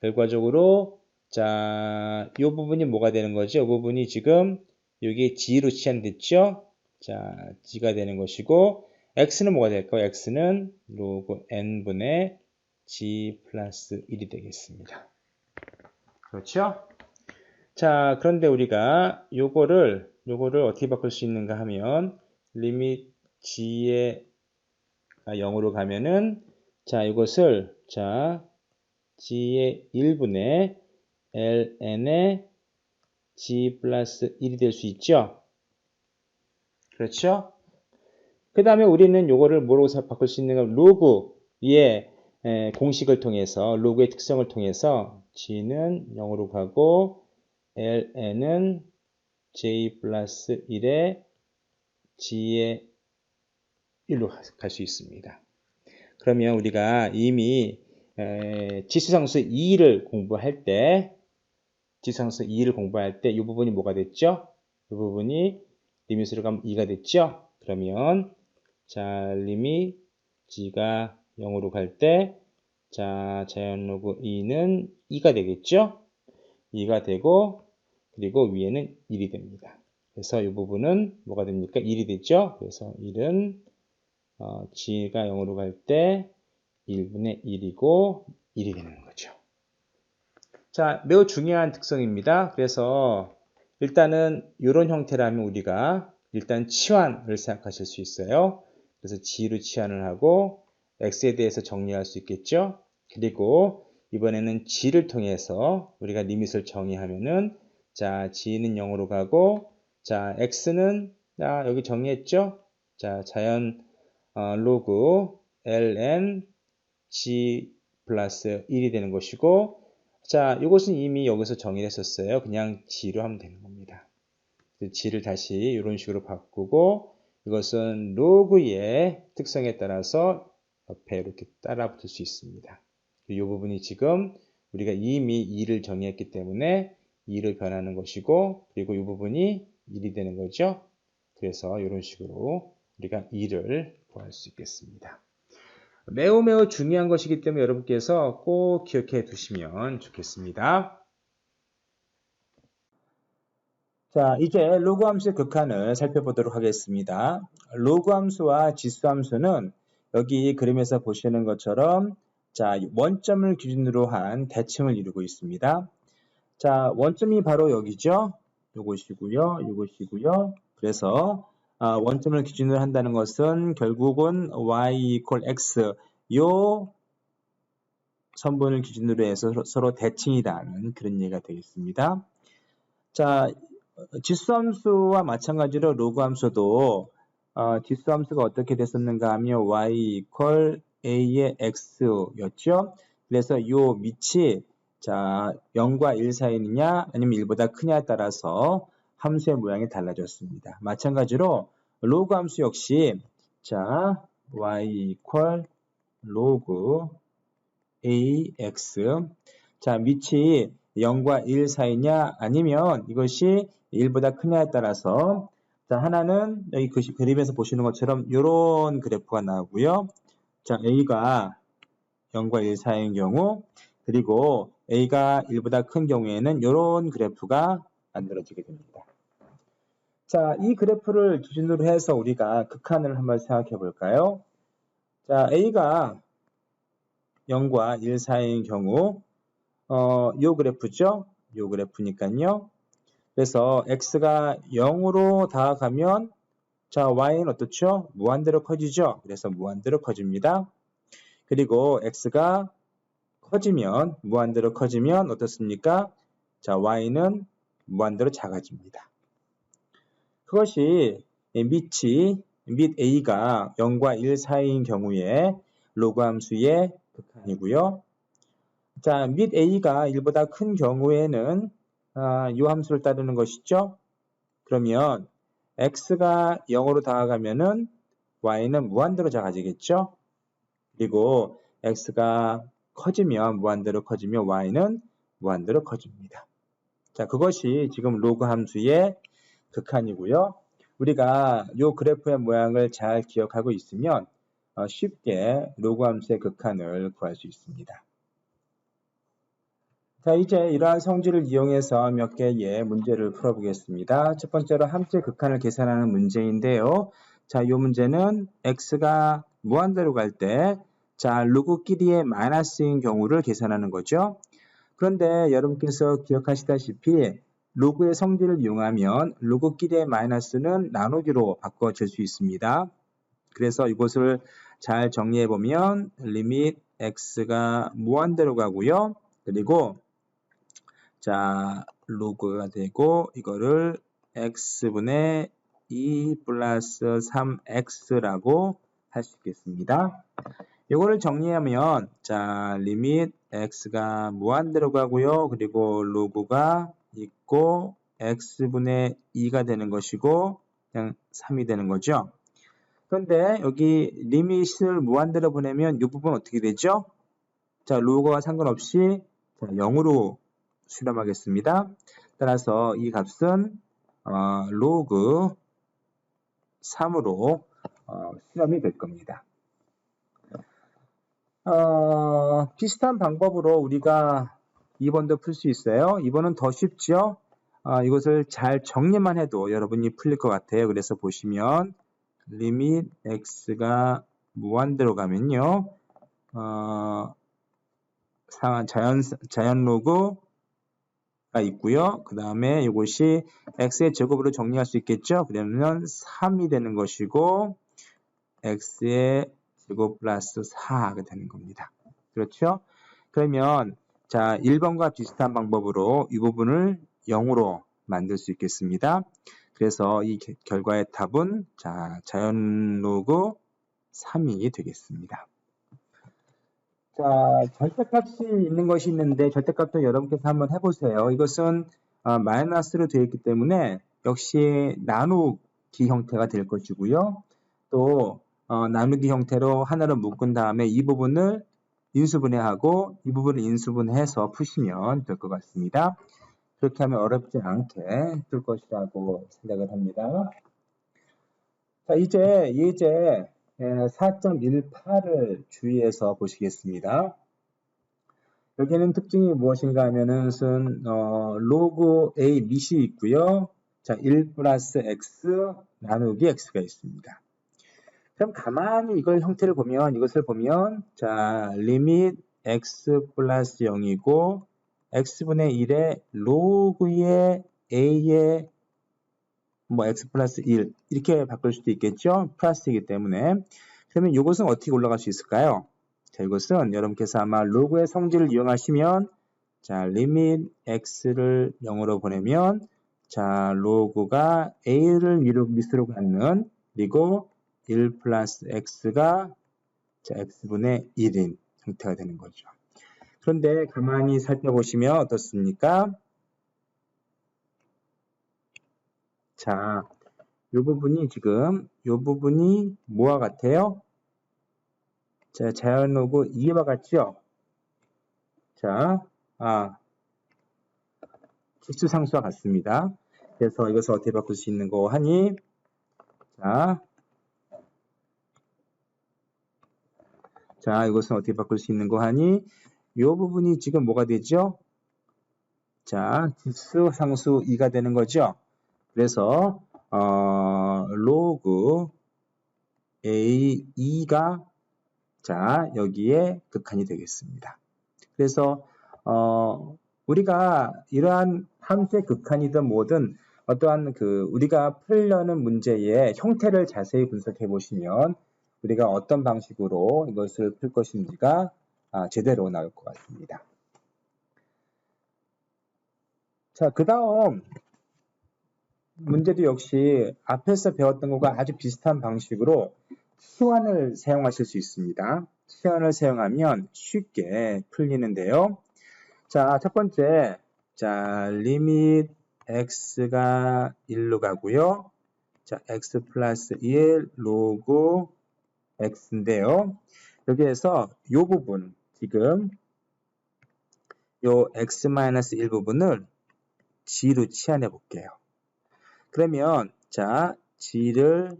결과적으로 자, 이 부분이 뭐가 되는 거죠? 이 부분이 지금 여기 g로 치환됐죠? 자, g가 되는 것이고 x는 뭐가 될까요? x는 로그 n분의 g 플러스 1이 되겠습니다. 그렇죠? 자, 그런데 우리가 요거를 어떻게 바꿀 수 있는가 하면 리밋 g에 0으로 가면은 자, 이것을 자, g의 1분의 ln의 g 플러스 1이 될 수 있죠? 그렇죠? 그 다음에 우리는 요거를 뭐로 바꿀 수 있는가? 로그의 공식을 통해서, 로그의 특성을 통해서 g는 0으로 가고 ln은 j 플러스 1에 g의 1로 갈 수 있습니다. 그러면 우리가 이미 지수상수 2를 공부할 때 이 부분이 뭐가 됐죠? 이 부분이 리밋으로 가면 2가 됐죠? 그러면 자, 리밋 g가 0으로 갈 때 자, 자연 로그 2는 2가 되겠죠? 2가 되고, 그리고 위에는 1이 됩니다. 그래서 이 부분은 뭐가 됩니까? 1이 되죠? 그래서 1은 g가 0으로 갈 때 1분의 1이고 1이 되는 거죠. 자, 매우 중요한 특성입니다. 그래서 일단은 이런 형태라면 우리가 일단 치환을 생각하실 수 있어요. 그래서 g로 치환을 하고 x에 대해서 정리할 수 있겠죠. 그리고 이번에는 g를 통해서 우리가 리밋을 정의하면은 자, g는 0으로 가고 자, x는 여기 정리했죠. 자, 자연 로그 ln g 플러스 1이 되는 것이고 자, 이것은 이미 여기서 정의를 했었어요. 그냥 g로 하면 되는 겁니다. g를 다시 이런 식으로 바꾸고 이것은 로그의 특성에 따라서 옆에 이렇게 따라 붙을 수 있습니다. 이 부분이 지금 우리가 이미 2를 정의했기 때문에 2로 변하는 것이고 그리고 이 부분이 1이 되는 거죠. 그래서 이런 식으로 우리가 2를 구할 수 있겠습니다. 매우 중요한 것이기 때문에 여러분께서 꼭 기억해 두시면 좋겠습니다. 자, 이제 로그 함수의 극한을 살펴보도록 하겠습니다. 로그 함수와 지수 함수는 여기 그림에서 보시는 것처럼 자, 원점을 기준으로 한 대칭을 이루고 있습니다. 자, 원점이 바로 여기죠. 요것이고요. 그래서 원점을 기준으로 한다는 것은 결국은 y x 요 선분을 기준으로 해서 서로 대칭이라는 그런 얘기가 되겠습니다. 자, 지수함수와 마찬가지로 로그함수도 지수함수가 어떻게 됐었는가 하면 y a의 x였죠. 그래서 이 밑이 자 0과 1 사이느냐 아니면 1보다 크냐에 따라서 함수의 모양이 달라졌습니다. 마찬가지로 로그함수 역시 자 y 로그 ax 자 밑이 0과 1 사이냐 아니면 이것이 1보다 크냐에 따라서 자 하나는 여기 그림에서 보시는 것처럼 이런 그래프가 나오고요. 자 a가 0과 1 사이인 경우 그리고 a가 1보다 큰 경우에는 이런 그래프가 만들어지게 됩니다. 자, 이 그래프를 기준으로 해서 우리가 극한을 한번 생각해 볼까요? 자, a가 0과 1 사이인 경우 요 그래프죠? 요 그래프니까요. 그래서 x가 0으로 다가가면 자 y는 어떻죠? 무한대로 커지죠? 그래서 무한대로 커집니다. 그리고 x가 커지면 무한대로 커지면 어떻습니까? 자 y는 무한대로 작아집니다. 그것이 밑 a가 0과 1 사이인 경우에 로그 함수의 극한이고요. 자, 밑 a가 1보다 큰 경우에는 이 함수를 따르는 것이죠. 그러면 x가 0으로 다가가면은 y는 무한대로 작아지겠죠. 그리고 x가 커지면 무한대로 커지면 y는 무한대로 커집니다. 자, 그것이 지금 로그 함수의 극한이고요. 우리가 이 그래프의 모양을 잘 기억하고 있으면 쉽게 로그 함수의 극한을 구할 수 있습니다. 자, 이제 이러한 성질을 이용해서 몇 개의 문제를 풀어보겠습니다. 첫 번째로 함수의 극한을 계산하는 문제인데요. 자, 이 문제는 x가 무한대로 갈 때, 자, 로그끼리의 마이너스인 경우를 계산하는 거죠. 그런데 여러분께서 기억하시다시피 로그의 성질을 이용하면 로그끼리의 마이너스는 나누기로 바꿔질 수 있습니다. 그래서 이것을 잘 정리해보면 리밋 x가 무한대로 가고요. 그리고 자, 로그가 되고 이거를 x분의 2 플러스 3x라고 할 수 있겠습니다. 이거를 정리하면 자, 리밋 x가 무한대로 가고요. 그리고 로그가 있고 x분의 2가 되는 것이고 그냥 3이 되는 거죠. 그런데 여기 리밋을 무한대로 보내면 이 부분 어떻게 되죠? 자, 로그와 상관없이 0으로 수렴하겠습니다. 따라서 이 값은 로그 3으로 수렴이 될 겁니다. 비슷한 방법으로 우리가 2번도 풀 수 있어요. 2번은 더 쉽죠? 이것을 잘 정리만 해도 여러분이 풀릴 것 같아요. 그래서 보시면 리밋 x가 무한대로 가면요. 자연 로그가 있고요. 그 다음에 이것이 x의 제곱으로 정리할 수 있겠죠? 그러면 3이 되는 것이고 x의 제곱 플러스 4가 되는 겁니다. 그렇죠? 그러면 자 1번과 비슷한 방법으로 이 부분을 0으로 만들 수 있겠습니다. 그래서 이 결과의 답은 자 자연 로그 3이 되겠습니다. 자, 절대값이 있는 것이 있는데 절대값도 여러분께서 한번 해보세요. 이것은 마이너스로 되어 있기 때문에 역시 나누기 형태가 될 것이고요. 또 나누기 형태로 하나로 묶은 다음에 이 부분을 인수분해하고 이 부분을 인수분해해서 푸시면 될 것 같습니다. 그렇게 하면 어렵지 않게 될 것이라고 생각을 합니다. 자, 이제 예제 4.18을 주의해서 보시겠습니다. 여기는 특징이 무엇인가 하면은 로그 A 밑이 있고요. 자, 1 플러스 x 나누기 x가 있습니다. 그럼 가만히 이걸 형태를 보면 이것을 보면 자, 리밋 x 플러스 0이고 x분의 1의 로그의 a의 뭐 x 플러스 1 이렇게 바꿀 수도 있겠죠. 플러스이기 때문에. 그러면 이것은 어떻게 올라갈 수 있을까요? 자, 이것은 여러분께서 아마 로그의 성질을 이용하시면 자, 리밋 x를 0으로 보내면 자, 로그가 a를 밑으로 갖는 그리고 1 플러스 x가 자, x분의 1인 형태가 되는 거죠. 그런데 가만히 살펴보시면 어떻습니까? 자, 이 부분이 지금 이 부분이 뭐와 같아요? 자, 자연 로그 2와 같죠? 자, 직수상수와 같습니다. 그래서 이것을 어떻게 바꿀 수 있는 거 하니? 자, 이것은 어떻게 바꿀 수 있는 거 하니? 이 부분이 지금 뭐가 되죠? 자, 직수상수 2가 되는 거죠? 그래서 로그 A2가 자, 여기에 극한이 되겠습니다. 그래서 우리가 이러한 함수의 극한이든 뭐든 어떠한 우리가 풀려는 문제의 형태를 자세히 분석해 보시면 우리가 어떤 방식으로 이것을 풀 것인지가 제대로 나올 것 같습니다. 자, 그 다음 문제도 역시 앞에서 배웠던 것과 아주 비슷한 방식으로 치환을 사용하실 수 있습니다. 치환을 사용하면 쉽게 풀리는데요. 자, 첫 번째, 자, 리밋 x가 1로 가고요. 자, x 플러스 1 로그 x인데요. 여기에서 이 부분, 지금 요 x 마이너스 1 부분을 g로 치환해 볼게요. 그러면 자, g를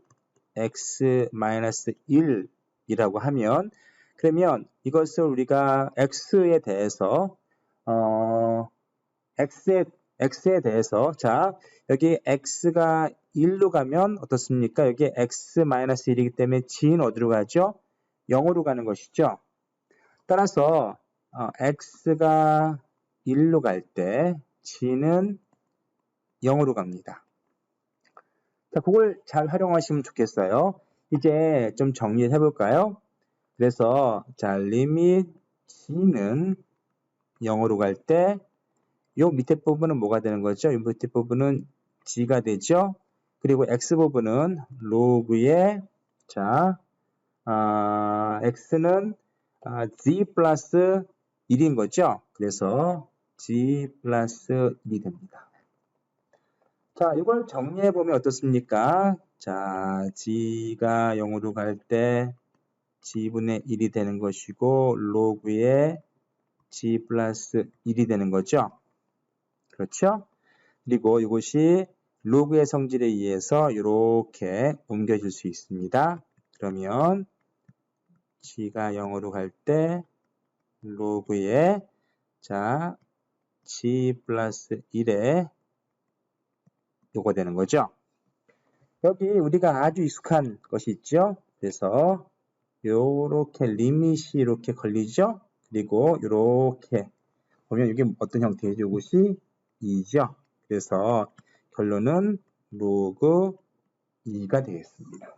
x 마이너스 1이라고 하면 그러면 이것을 우리가 x에 대해서 x에 대해서 자, 여기 x가 1로 가면 어떻습니까? 여기 x 마이너스 1이기 때문에 g는 어디로 가죠? 0으로 가는 것이죠. 따라서 x가 1로 갈 때 g는 0으로 갑니다. 자, 그걸 잘 활용하시면 좋겠어요. 이제 좀 정리해 볼까요? 그래서 자, 리밋 g는 0으로 갈 때 요 밑에 부분은 뭐가 되는 거죠? 이 밑에 부분은 g가 되죠? 그리고 x 부분은 로그의 자, x는 g 플러스 1인 거죠? 그래서 g 플러스 1이 됩니다. 자, 이걸 정리해 보면 어떻습니까? 자, g가 0으로 갈 때 g분의 1이 되는 것이고 로그의 g 플러스 1이 되는 거죠. 그렇죠? 그리고 이것이 로그의 성질에 의해서 이렇게 옮겨질 수 있습니다. 그러면 g가 0으로 갈 때 로그에 자 g 플러스 1에 요거 되는 거죠. 여기 우리가 아주 익숙한 것이 있죠. 그래서 요렇게 리밋이 이렇게 걸리죠. 그리고 요렇게 보면 이게 어떤 형태이죠? 이것이 2죠. 그래서 결론은 로그 2가 되겠습니다.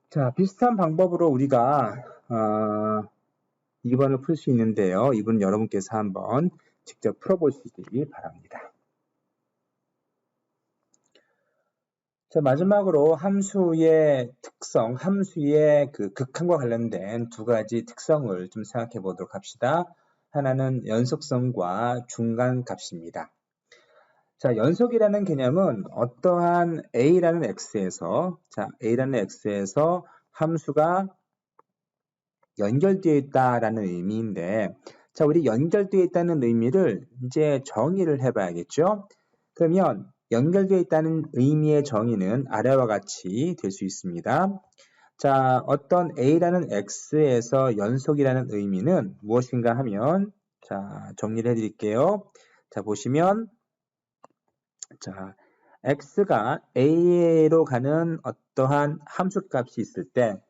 자, 비슷한 방법으로 우리가 2번을 풀 수 있는데요. 이번 여러분께서 한번 직접 풀어보시기 바랍니다. 자, 마지막으로 함수의 특성, 함수의 그 극한과 관련된 두 가지 특성을 좀 생각해 보도록 합시다. 하나는 연속성과 중간값입니다. 자, 연속이라는 개념은 어떠한 a라는 x에서 함수가 연결되어 있다라는 의미인데, 자, 우리 연결되어 있다는 의미를 이제 정의를 해봐야겠죠. 그러면 연결되어 있다는 의미의 정의는 아래와 같이 될 수 있습니다. 자, 어떤 a라는 x에서 연속이라는 의미는 무엇인가 하면, 자, 정리를 해드릴게요. 자, 보시면, 자, x가 a로 가는 어떠한 함수값이 있을 때,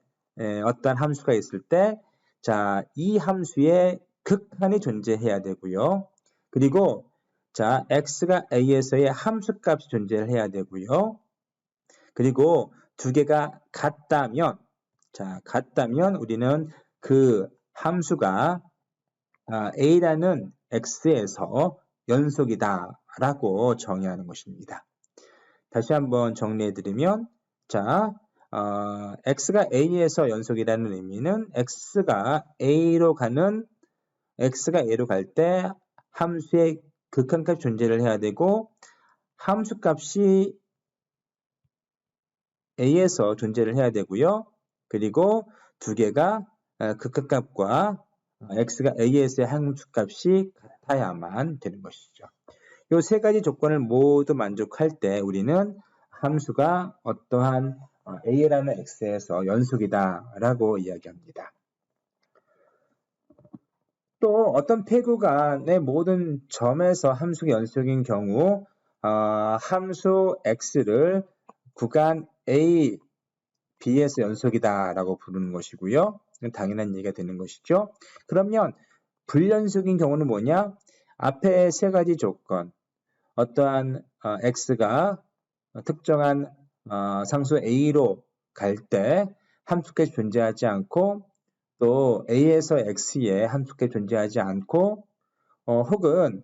어떠한 함수가 있을 때, 자, 이 함수의 극한이 존재해야 되고요. 그리고 자, x가 a에서의 함수값이 존재를 해야 되고요. 그리고 두 개가 같다면, 자, 같다면 우리는 그 함수가 a라는 x에서 연속이다라고 정의하는 것입니다. 다시 한번 정리해드리면, 자, x가 a에서 연속이라는 의미는 x가 a로 갈 때 함수의 극한값이 존재를 해야 되고, 함수값이 a에서 존재를 해야 되고요. 그리고 두 개가 극한값과 x가 a에서의 함수값이 같아야만 되는 것이죠. 이 세 가지 조건을 모두 만족할 때 우리는 함수가 어떠한 a라는 x에서 연속이다라고 이야기합니다. 또 어떤 폐구 간의 모든 점에서 함수가 연속인 경우 함수 x를 구간 a, b에서 연속이다라고 부르는 것이고요. 이건 당연한 얘기가 되는 것이죠. 그러면 불연속인 경우는 뭐냐? 앞에 세 가지 조건, 어떠한 x가 특정한 상수 a로 갈 때 함수값이 존재하지 않고, 또 a에서 x에 함수값이 존재하지 않고, 혹은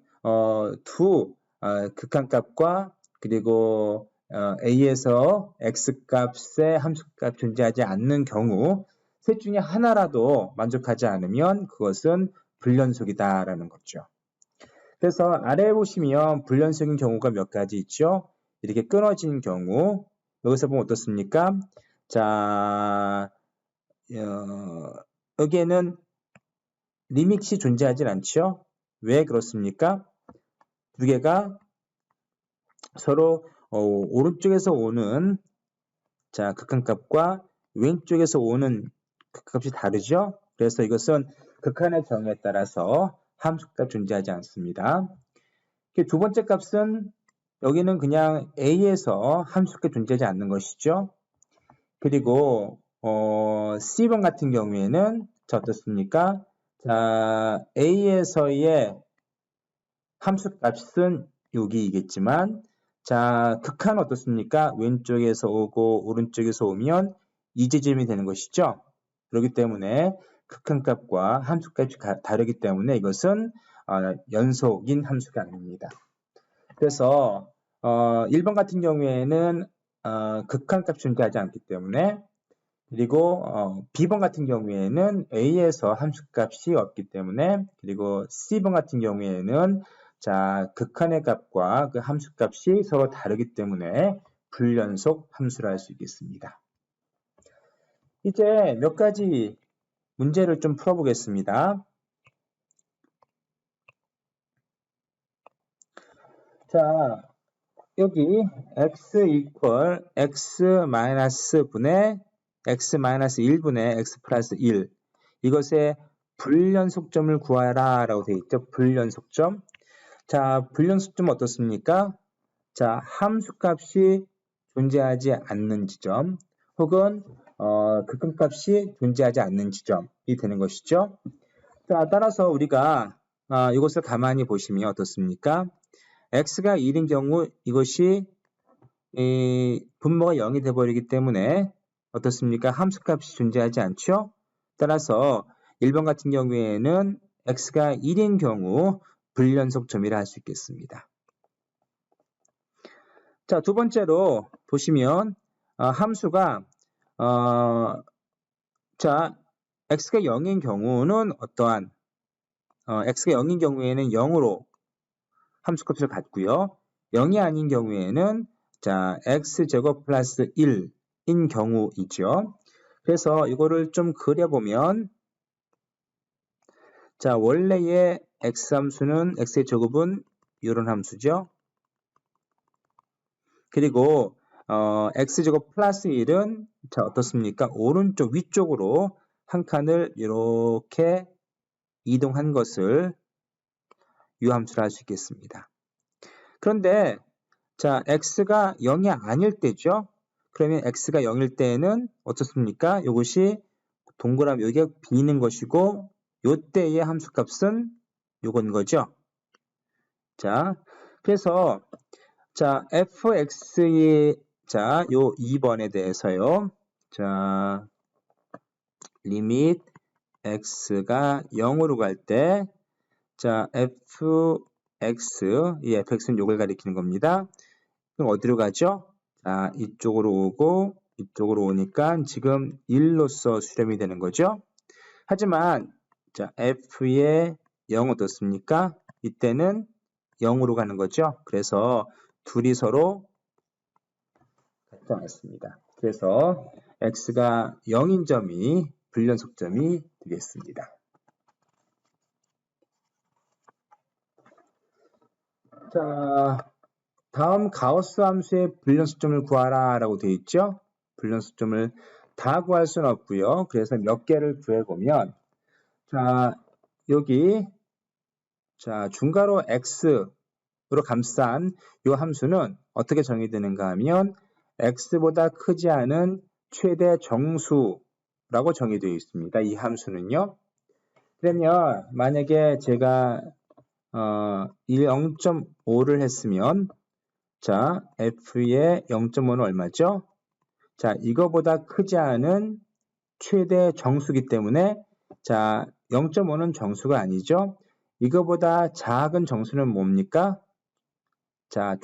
두 극한값과 그리고 a에서 x값의 함수값이 존재하지 않는 경우 셋 중에 하나라도 만족하지 않으면 그것은 불연속이다라는 거죠. 그래서 아래에 보시면 불연속인 경우가 몇 가지 있죠. 이렇게 끊어진 경우, 여기서 보면 어떻습니까? 자, 여기에는 리밋이 존재하지 않죠. 왜 그렇습니까? 두 개가 서로 오른쪽에서 오는 자 극한값과 왼쪽에서 오는 극한값이 다르죠. 그래서 이것은 극한의 정의에 따라서 함수값 존재하지 않습니다. 두 번째 값은 여기는 그냥 a에서 함수값 존재하지 않는 것이죠. 그리고 C번 같은 경우에는 자 어떻습니까? 자 a에서의 함수값은 여기이겠지만, 자 극한은 어떻습니까? 왼쪽에서 오고 오른쪽에서 오면 이 지점이 되는 것이죠. 그렇기 때문에 극한값과 함수값이 다르기 때문에 이것은 연속인 함수가 아닙니다. 그래서 1번 같은 경우에는 극한값이 존재하지 않기 때문에, 그리고 B번 같은 경우에는 A에서 함수값이 없기 때문에, 그리고 C번 같은 경우에는 자 극한의 값과 그 함수값이 서로 다르기 때문에 불연속 함수라 할 수 있겠습니다. 이제 몇 가지 문제를 좀 풀어보겠습니다. 자, 여기 x 이퀄 x 마이너스 분의 x-1분의 x 플러스 1 이것의 불연속점을 구하라 라고 되어 있죠. 불연속점. 자, 불연속점 어떻습니까? 자, 함수값이 존재하지 않는 지점 혹은 극한값이 존재하지 않는 지점이 되는 것이죠. 자, 따라서 우리가 이것을 가만히 보시면 어떻습니까? x가 1인 경우 이것이 분모가 0이 되어버리기 때문에 어떻습니까? 함수값이 존재하지 않죠? 따라서 1번 같은 경우에는 x가 1인 경우 불연속점이라 할 수 있겠습니다. 자, 두 번째로 보시면 함수가 자, x가 0인 경우는 어떠한 x가 0인 경우에는 0으로 함수값을 갖고요. 0이 아닌 경우에는 자, x제곱 플러스 1인 경우이죠. 그래서 이거를 좀 그려보면 자, 원래의 x함수는 x의 제곱은 이런 함수죠. 그리고 x제곱 플러스 1은 자, 어떻습니까? 오른쪽 위쪽으로 한 칸을 이렇게 이동한 것을 유함수라 할 수 있겠습니다. 그런데 자, x가 0이 아닐 때죠. 그러면 x가 0일 때는 어떻습니까? 이것이 동그라미 여기가 비는 것이고 요때의 함수값은 요건 거죠. 자, 그래서 자, fx의 자, 요 2번에 대해서요. 자, 리밋 x가 0으로 갈 때 자, fx, 이 fx는 요걸 가리키는 겁니다. 그럼 어디로 가죠? 자, 이쪽으로 오고 이쪽으로 오니까 지금 1로서 수렴이 되는 거죠. 하지만 자, f의 0 어떻습니까? 이때는 0으로 가는 거죠. 그래서 둘이 서로 같지 않습니다. 그래서 x가 0인 점이 불연속점이 되겠습니다. 자, 다음 가우스 함수의 불연속점을 구하라 라고 되어 있죠. 불연속점을 다 구할 수는 없고요. 그래서 몇 개를 구해보면 자, 여기 자, 중괄호 x로 감싼 이 함수는 어떻게 정의되는가 하면 x보다 크지 않은 최대 정수라고 정의되어 있습니다. 이 함수는요. 그러면 만약에 제가 0.5를 했으면 자, f의 0.5는 얼마죠? 자, 이거보다 크지 않은 최대 정수기 때문에 자, 0.5는 정수가 아니죠. 이거보다 작은 정수는 뭡니까? 자,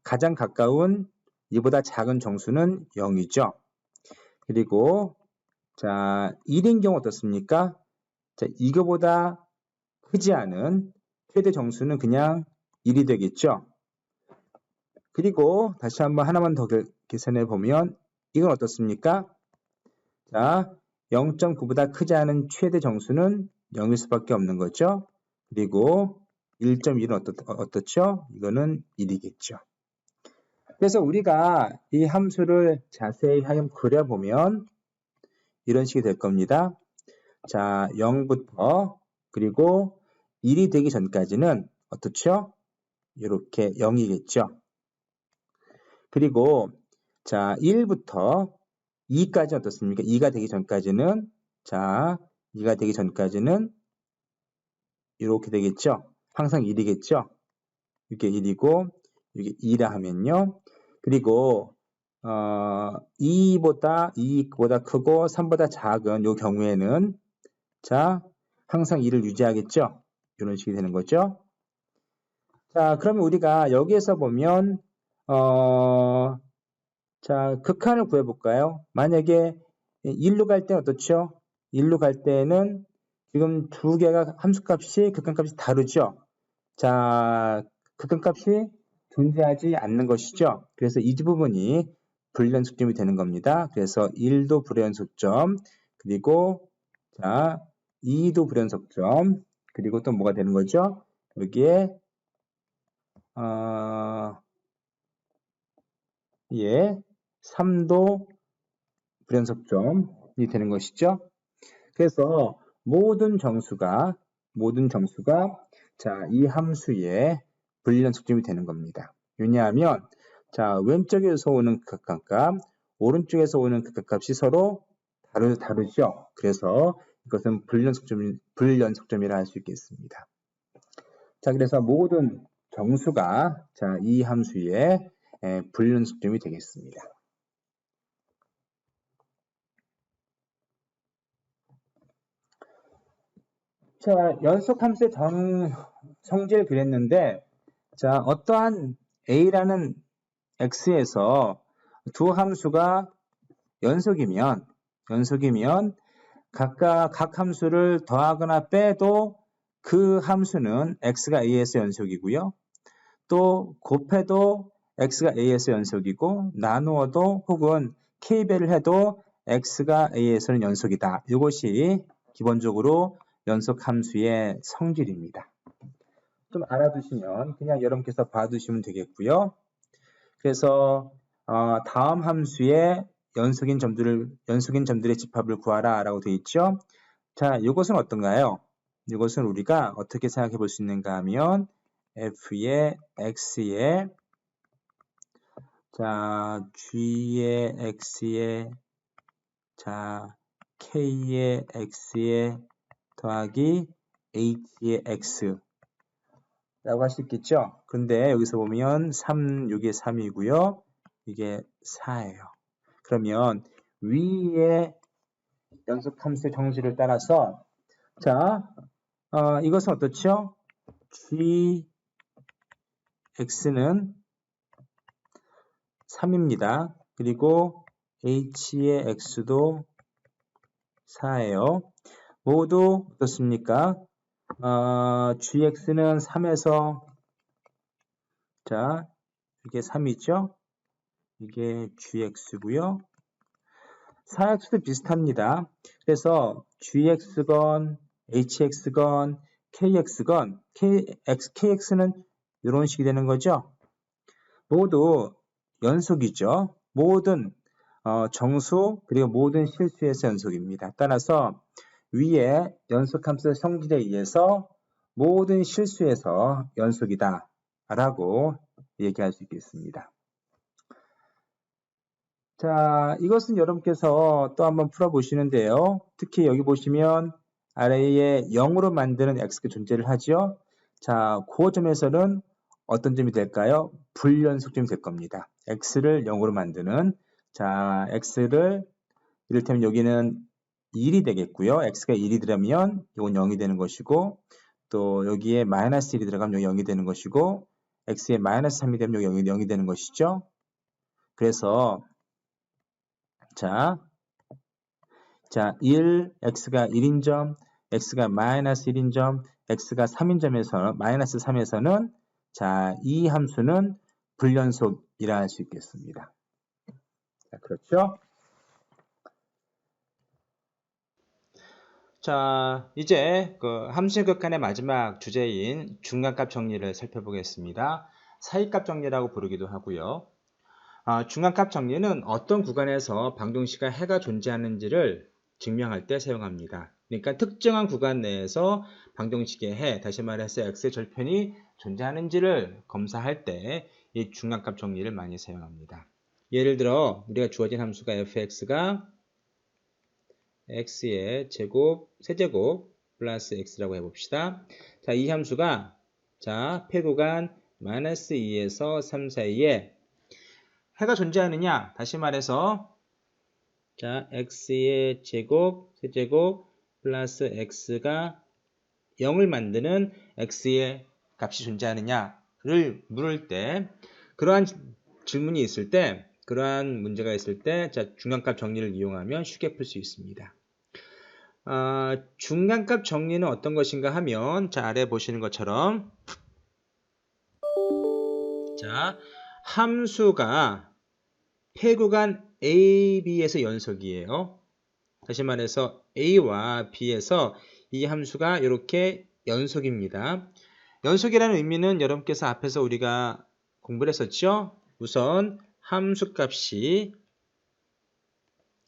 가장 가까운 이보다 작은 정수는 0이죠. 그리고 자, 1인 경우 어떻습니까? 자, 이거보다 크지 않은 최대 정수는 그냥 1이 되겠죠. 그리고 다시 한번 하나만 더 계산해 보면 이건 어떻습니까? 자, 0.9보다 크지 않은 최대 정수는 0일 수밖에 없는 거죠. 그리고 1.1은 어떻죠? 이거는 1이겠죠. 그래서 우리가 이 함수를 자세히 한번 그려보면 이런 식이 될 겁니다. 자, 0부터 그리고 1이 되기 전까지는 어떻죠? 이렇게 0이겠죠. 그리고 자, 1부터 2까지 어떻습니까? 2가 되기 전까지는 자, 2가 되기 전까지는 이렇게 되겠죠. 항상 1이겠죠. 이게 1이고 이게 2라 하면요. 그리고 2보다 크고 3보다 작은 이 경우에는 자, 항상 2를 유지하겠죠. 이런 식이 되는 거죠. 자, 그러면 우리가 여기에서 보면 자, 극한을 구해볼까요? 만약에 1로 갈 때는 어떻죠? 1로 갈 때는 지금 두 개가 함수값이 극한값이 다르죠? 자, 극한값이 존재하지 않는 것이죠? 그래서 이 부분이 불연속점이 되는 겁니다. 그래서 1도 불연속점, 그리고 자, 2도 불연속점, 그리고 또 뭐가 되는 거죠? 여기에 예, 3도 불연속점이 되는 것이죠. 그래서 모든 정수가 자, 이 함수의 불연속점이 되는 겁니다. 왜냐하면 자, 왼쪽에서 오는 극한값, 오른쪽에서 오는 극한값이 서로 다르죠. 그래서 이것은 불연속점이라 할 수 있겠습니다. 자, 그래서 모든 정수가 자, 이 함수의 불연속점이 되겠습니다. 자, 연속함수의 성질을 그렸는데, 자, 어떠한 a라는 x에서 두 함수가 연속이면 각각 각 함수를 더하거나 빼도 그 함수는 x가 a에서 연속이고요. 또 곱해도 x가 a에서 연속이고 나누어도 혹은 k배를 해도 x가 a에서는 연속이다. 이것이 기본적으로 연속 함수의 성질입니다. 좀 알아두시면 그냥 여러분께서 봐두시면 되겠고요. 그래서 다음 함수의 연속인 점들의 집합을 구하라 라고 되어 있죠. 자, 이것은 어떤가요? 이것은 우리가 어떻게 생각해 볼 수 있는가 하면 f의 x의 자, g의 x의 자, k의 x의 더하기 h의 x 라고 할 수 있겠죠? 근데 여기서 보면 3, 6에 3이고요. 이게 4예요. 그러면 위의 연속함수의 정지를 따라서 자, 이것은 어떻죠? gx는 3입니다. 그리고 h의 x도 4예요. 모두 어떻습니까? gx는 3에서 자, 이게 3이죠? 이게 gx고요. 4x도 비슷합니다. 그래서 gx건 hx건 kx건 kx는 이런 식이 되는 거죠. 모두 연속이죠. 모든 정수 그리고 모든 실수에서 연속입니다. 따라서 위에 연속함수의 성질에 의해서 모든 실수에서 연속이다 라고 얘기할 수 있겠습니다. 자, 이것은 여러분께서 또 한번 풀어보시는데요. 특히 여기 보시면 아래에 0으로 만드는 x가 존재를 하죠. 자, 그 점에서는 어떤 점이 될까요? 불연속점이 될 겁니다. x를 0으로 만드는 자, x를 이를테면 여기는 1이 되겠고요. x가 1이 들어가면 이건 0이 되는 것이고 또 여기에 마이너스 1이 들어가면 여기 0이 되는 것이고 x에 마이너스 3이 되면 여기 0이 되는 것이죠. 그래서 자, 1, x가 1인 점, x가 마이너스 1인 점, x가 3인 점에서 마이너스 3에서는 자, 이 함수는 불연속이라 할 수 있겠습니다. 자, 그렇죠? 자, 이제 그 함수의 극한의 마지막 주제인 중간값 정리를 살펴보겠습니다. 사이값 정리라고 부르기도 하고요. 중간값 정리는 어떤 구간에서 방정식과 해가 존재하는지를 증명할 때 사용합니다. 그러니까 특정한 구간 내에서 방정식의 해, 다시 말해서 x의 절편이 존재하는지를 검사할 때 이 중간값 정리를 많이 사용합니다. 예를 들어 우리가 주어진 함수가 fx가 x의 제곱, 세제곱 플러스 x라고 해봅시다. 자, 이 함수가 자, 폐구간 마이너스 2에서 3 사이에 해가 존재하느냐? 다시 말해서 자, x의 제곱, 세제곱 플러스 x가 0을 만드는 x의 값이 존재하느냐를 물을 때 그러한 질문이 있을 때 그러한 문제가 있을 때 자, 중간값 정리를 이용하면 쉽게 풀 수 있습니다. 중간값 정리는 어떤 것인가 하면 자, 아래 보시는 것처럼 자, 함수가 폐구간 A, B에서 연속이에요. 다시 말해서 A와 B에서 이 함수가 이렇게 연속입니다. 연속이라는 의미는 여러분께서 앞에서 우리가 공부를 했었죠. 우선 함수값이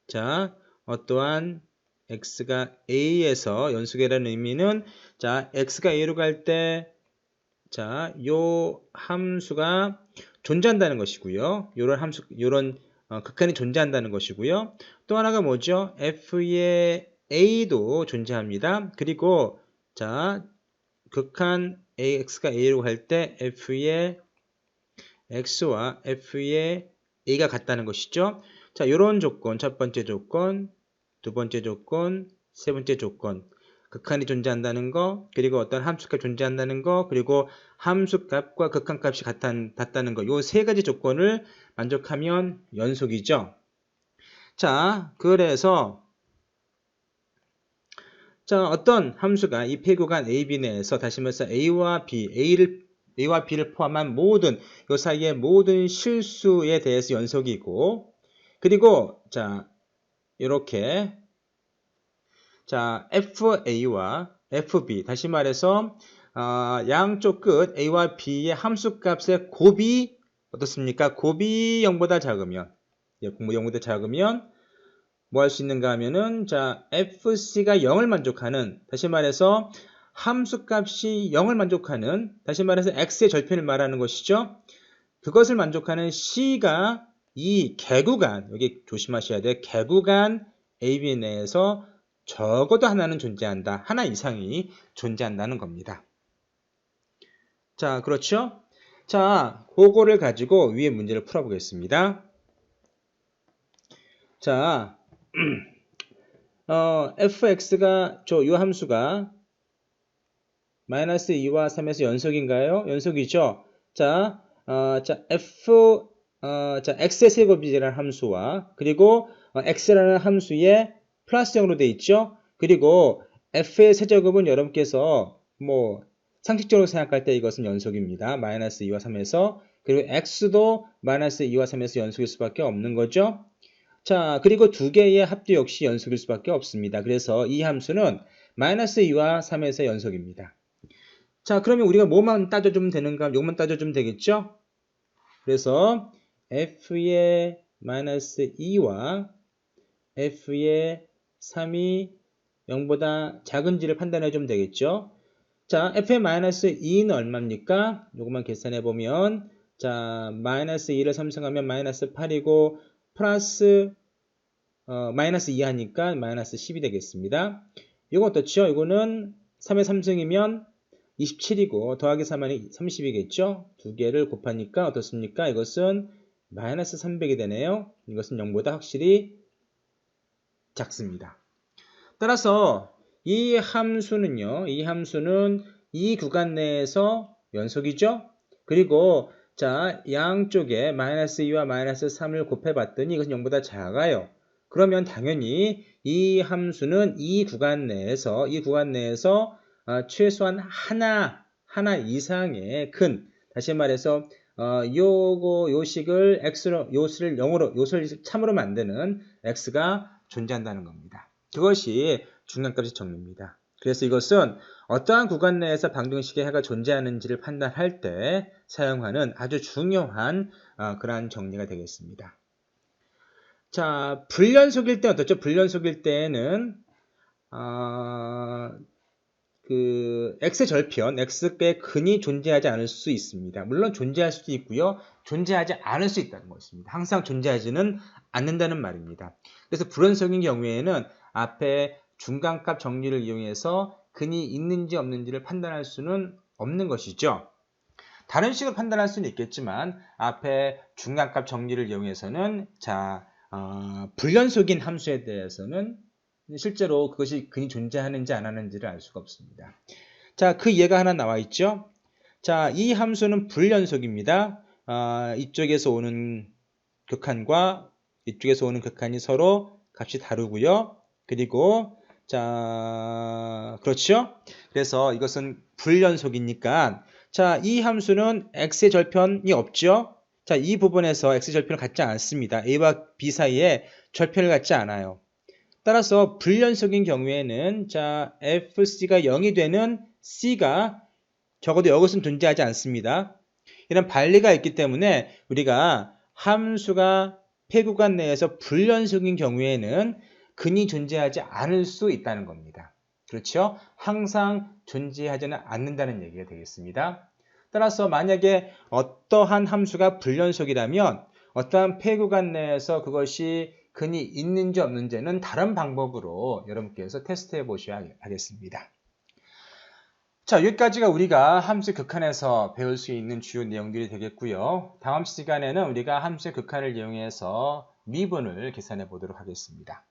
자, 어떠한 x가 a에서 연속이라는 의미는 자, x가 a로 갈 때 자, 요 함수가 존재한다는 것이고요. 요런 극한이 존재한다는 것이고요. 또 하나가 뭐죠? f의 a도 존재합니다. 그리고 자, 극한 x가 a로 갈 때 f의 x와 f의 a가 같다는 것이죠. 자, 요런 조건, 첫 번째 조건, 두 번째 조건, 세 번째 조건. 극한이 존재한다는 거, 그리고 어떤 함수값이 존재한다는 거, 그리고 함수값과 극한값이 같다는 거. 요 세 가지 조건을 만족하면 연속이죠. 자, 그래서 자, 어떤 함수가 이 폐구간 AB 내에서 다시 말해서 A와 B를 포함한 모든 요 사이의 모든 실수에 대해서 연속이고, 그리고 자, 이렇게 자, FA와 FB, 다시 말해서 양쪽 끝 A와 B의 함수값의 곱이 어떻습니까? 곱이 0보다 작으면, 0보다 작으면 뭐 할 수 있는가 하면은 자, FC가 0을 만족하는, 다시 말해서 함수값이 0을 만족하는, 다시 말해서 X의 절편을 말하는 것이죠. 그것을 만족하는 C가 이 개구간, 여기 조심하셔야 돼요. 개구간 AB 내에서 적어도 하나는 존재한다. 하나 이상이 존재한다는 겁니다. 자, 그렇죠? 자, 그거를 가지고 위에 문제를 풀어보겠습니다. 자, fx가 요 함수가 마이너스 2와 3에서 연속인가요? 연속이죠. 자, x의 세제곱이라는 함수와 그리고 x라는 함수에 플러스 0으로 돼 있죠. 그리고 f의 세제곱은 여러분께서 뭐 상식적으로 생각할 때 이것은 연속입니다. 마이너스 2와 3에서. 그리고 x도 마이너스 2와 3에서 연속일 수밖에 없는 거죠. 자, 그리고 두 개의 합도 역시 연속일 수밖에 없습니다. 그래서 이 함수는 마이너스 2와 3에서 연속입니다. 자, 그러면 우리가 뭐만 따져주면 되는가? 요것만 따져주면 되겠죠? 그래서 f의 마이너스 2와 f의 3이 0보다 작은지를 판단해 주면 되겠죠? 자, f의 마이너스 2는 얼마입니까? 요것만 계산해 보면 자, 마이너스 2를 삼성하면 마이너스 8이고 플러스 마이너스 2 하니까 마이너스 10이 되겠습니다. 이건 어떻죠? 이거는 3의 3승이면 27이고 더하기 3하니 30이겠죠? 두 개를 곱하니까 어떻습니까? 이것은 마이너스 300이 되네요. 이것은 0보다 확실히 작습니다. 따라서 이 함수는요. 이 함수는 이 구간 내에서 연속이죠? 그리고 자, 양쪽에 마이너스 2와 마이너스 3을 곱해봤더니 이것은 0보다 작아요. 그러면 당연히 이 함수는 이 구간 내에서 최소한 하나 이상의 큰, 다시 말해서 요식을 x로, 요소를 참으로 만드는 x가 존재한다는 겁니다. 그것이 중간값의 정리입니다. 그래서 이것은 어떠한 구간 내에서 방정식의 해가 존재하는지를 판단할 때 사용하는 아주 중요한 그러한 정리가 되겠습니다. 자, 불연속일 때 어떻죠? 불연속일 때는 x의 절편, x의 근이 존재하지 않을 수 있습니다. 물론 존재할 수도 있고요. 존재하지 않을 수 있다는 것입니다. 항상 존재하지는 않는다는 말입니다. 그래서 불연속인 경우에는 앞에 중간값 정리를 이용해서 근이 있는지 없는지를 판단할 수는 없는 것이죠. 다른 식으로 판단할 수는 있겠지만 앞에 중간값 정리를 이용해서는 불연속인 함수에 대해서는 실제로 그것이 근이 존재하는지 안 하는지를 알 수가 없습니다. 자, 그 예가 하나 나와 있죠. 자, 이 함수는 불연속입니다. 이쪽에서 오는 극한과 이쪽에서 오는 극한이 서로 값이 다르고요. 그리고 자, 그렇죠? 그래서 이것은 불연속이니까 자, 이 함수는 x의 절편이 없죠? 자, 이 부분에서 x의 절편을 갖지 않습니다. a와 b 사이에 절편을 갖지 않아요. 따라서 불연속인 경우에는 자, fc가 0이 되는 c가 적어도 이것은 존재하지 않습니다. 이런 반리가 있기 때문에 우리가 함수가 폐구간 내에서 불연속인 경우에는 근이 존재하지 않을 수 있다는 겁니다. 그렇죠? 항상 존재하지는 않는다는 얘기가 되겠습니다. 따라서 만약에 어떠한 함수가 불연속이라면 어떠한 폐구간 내에서 그것이 근이 있는지 없는지는 다른 방법으로 여러분께서 테스트해 보셔야 하겠습니다. 자, 여기까지가 우리가 함수 극한에서 배울 수 있는 주요 내용들이 되겠고요. 다음 시간에는 우리가 함수 극한을 이용해서 미분을 계산해 보도록 하겠습니다.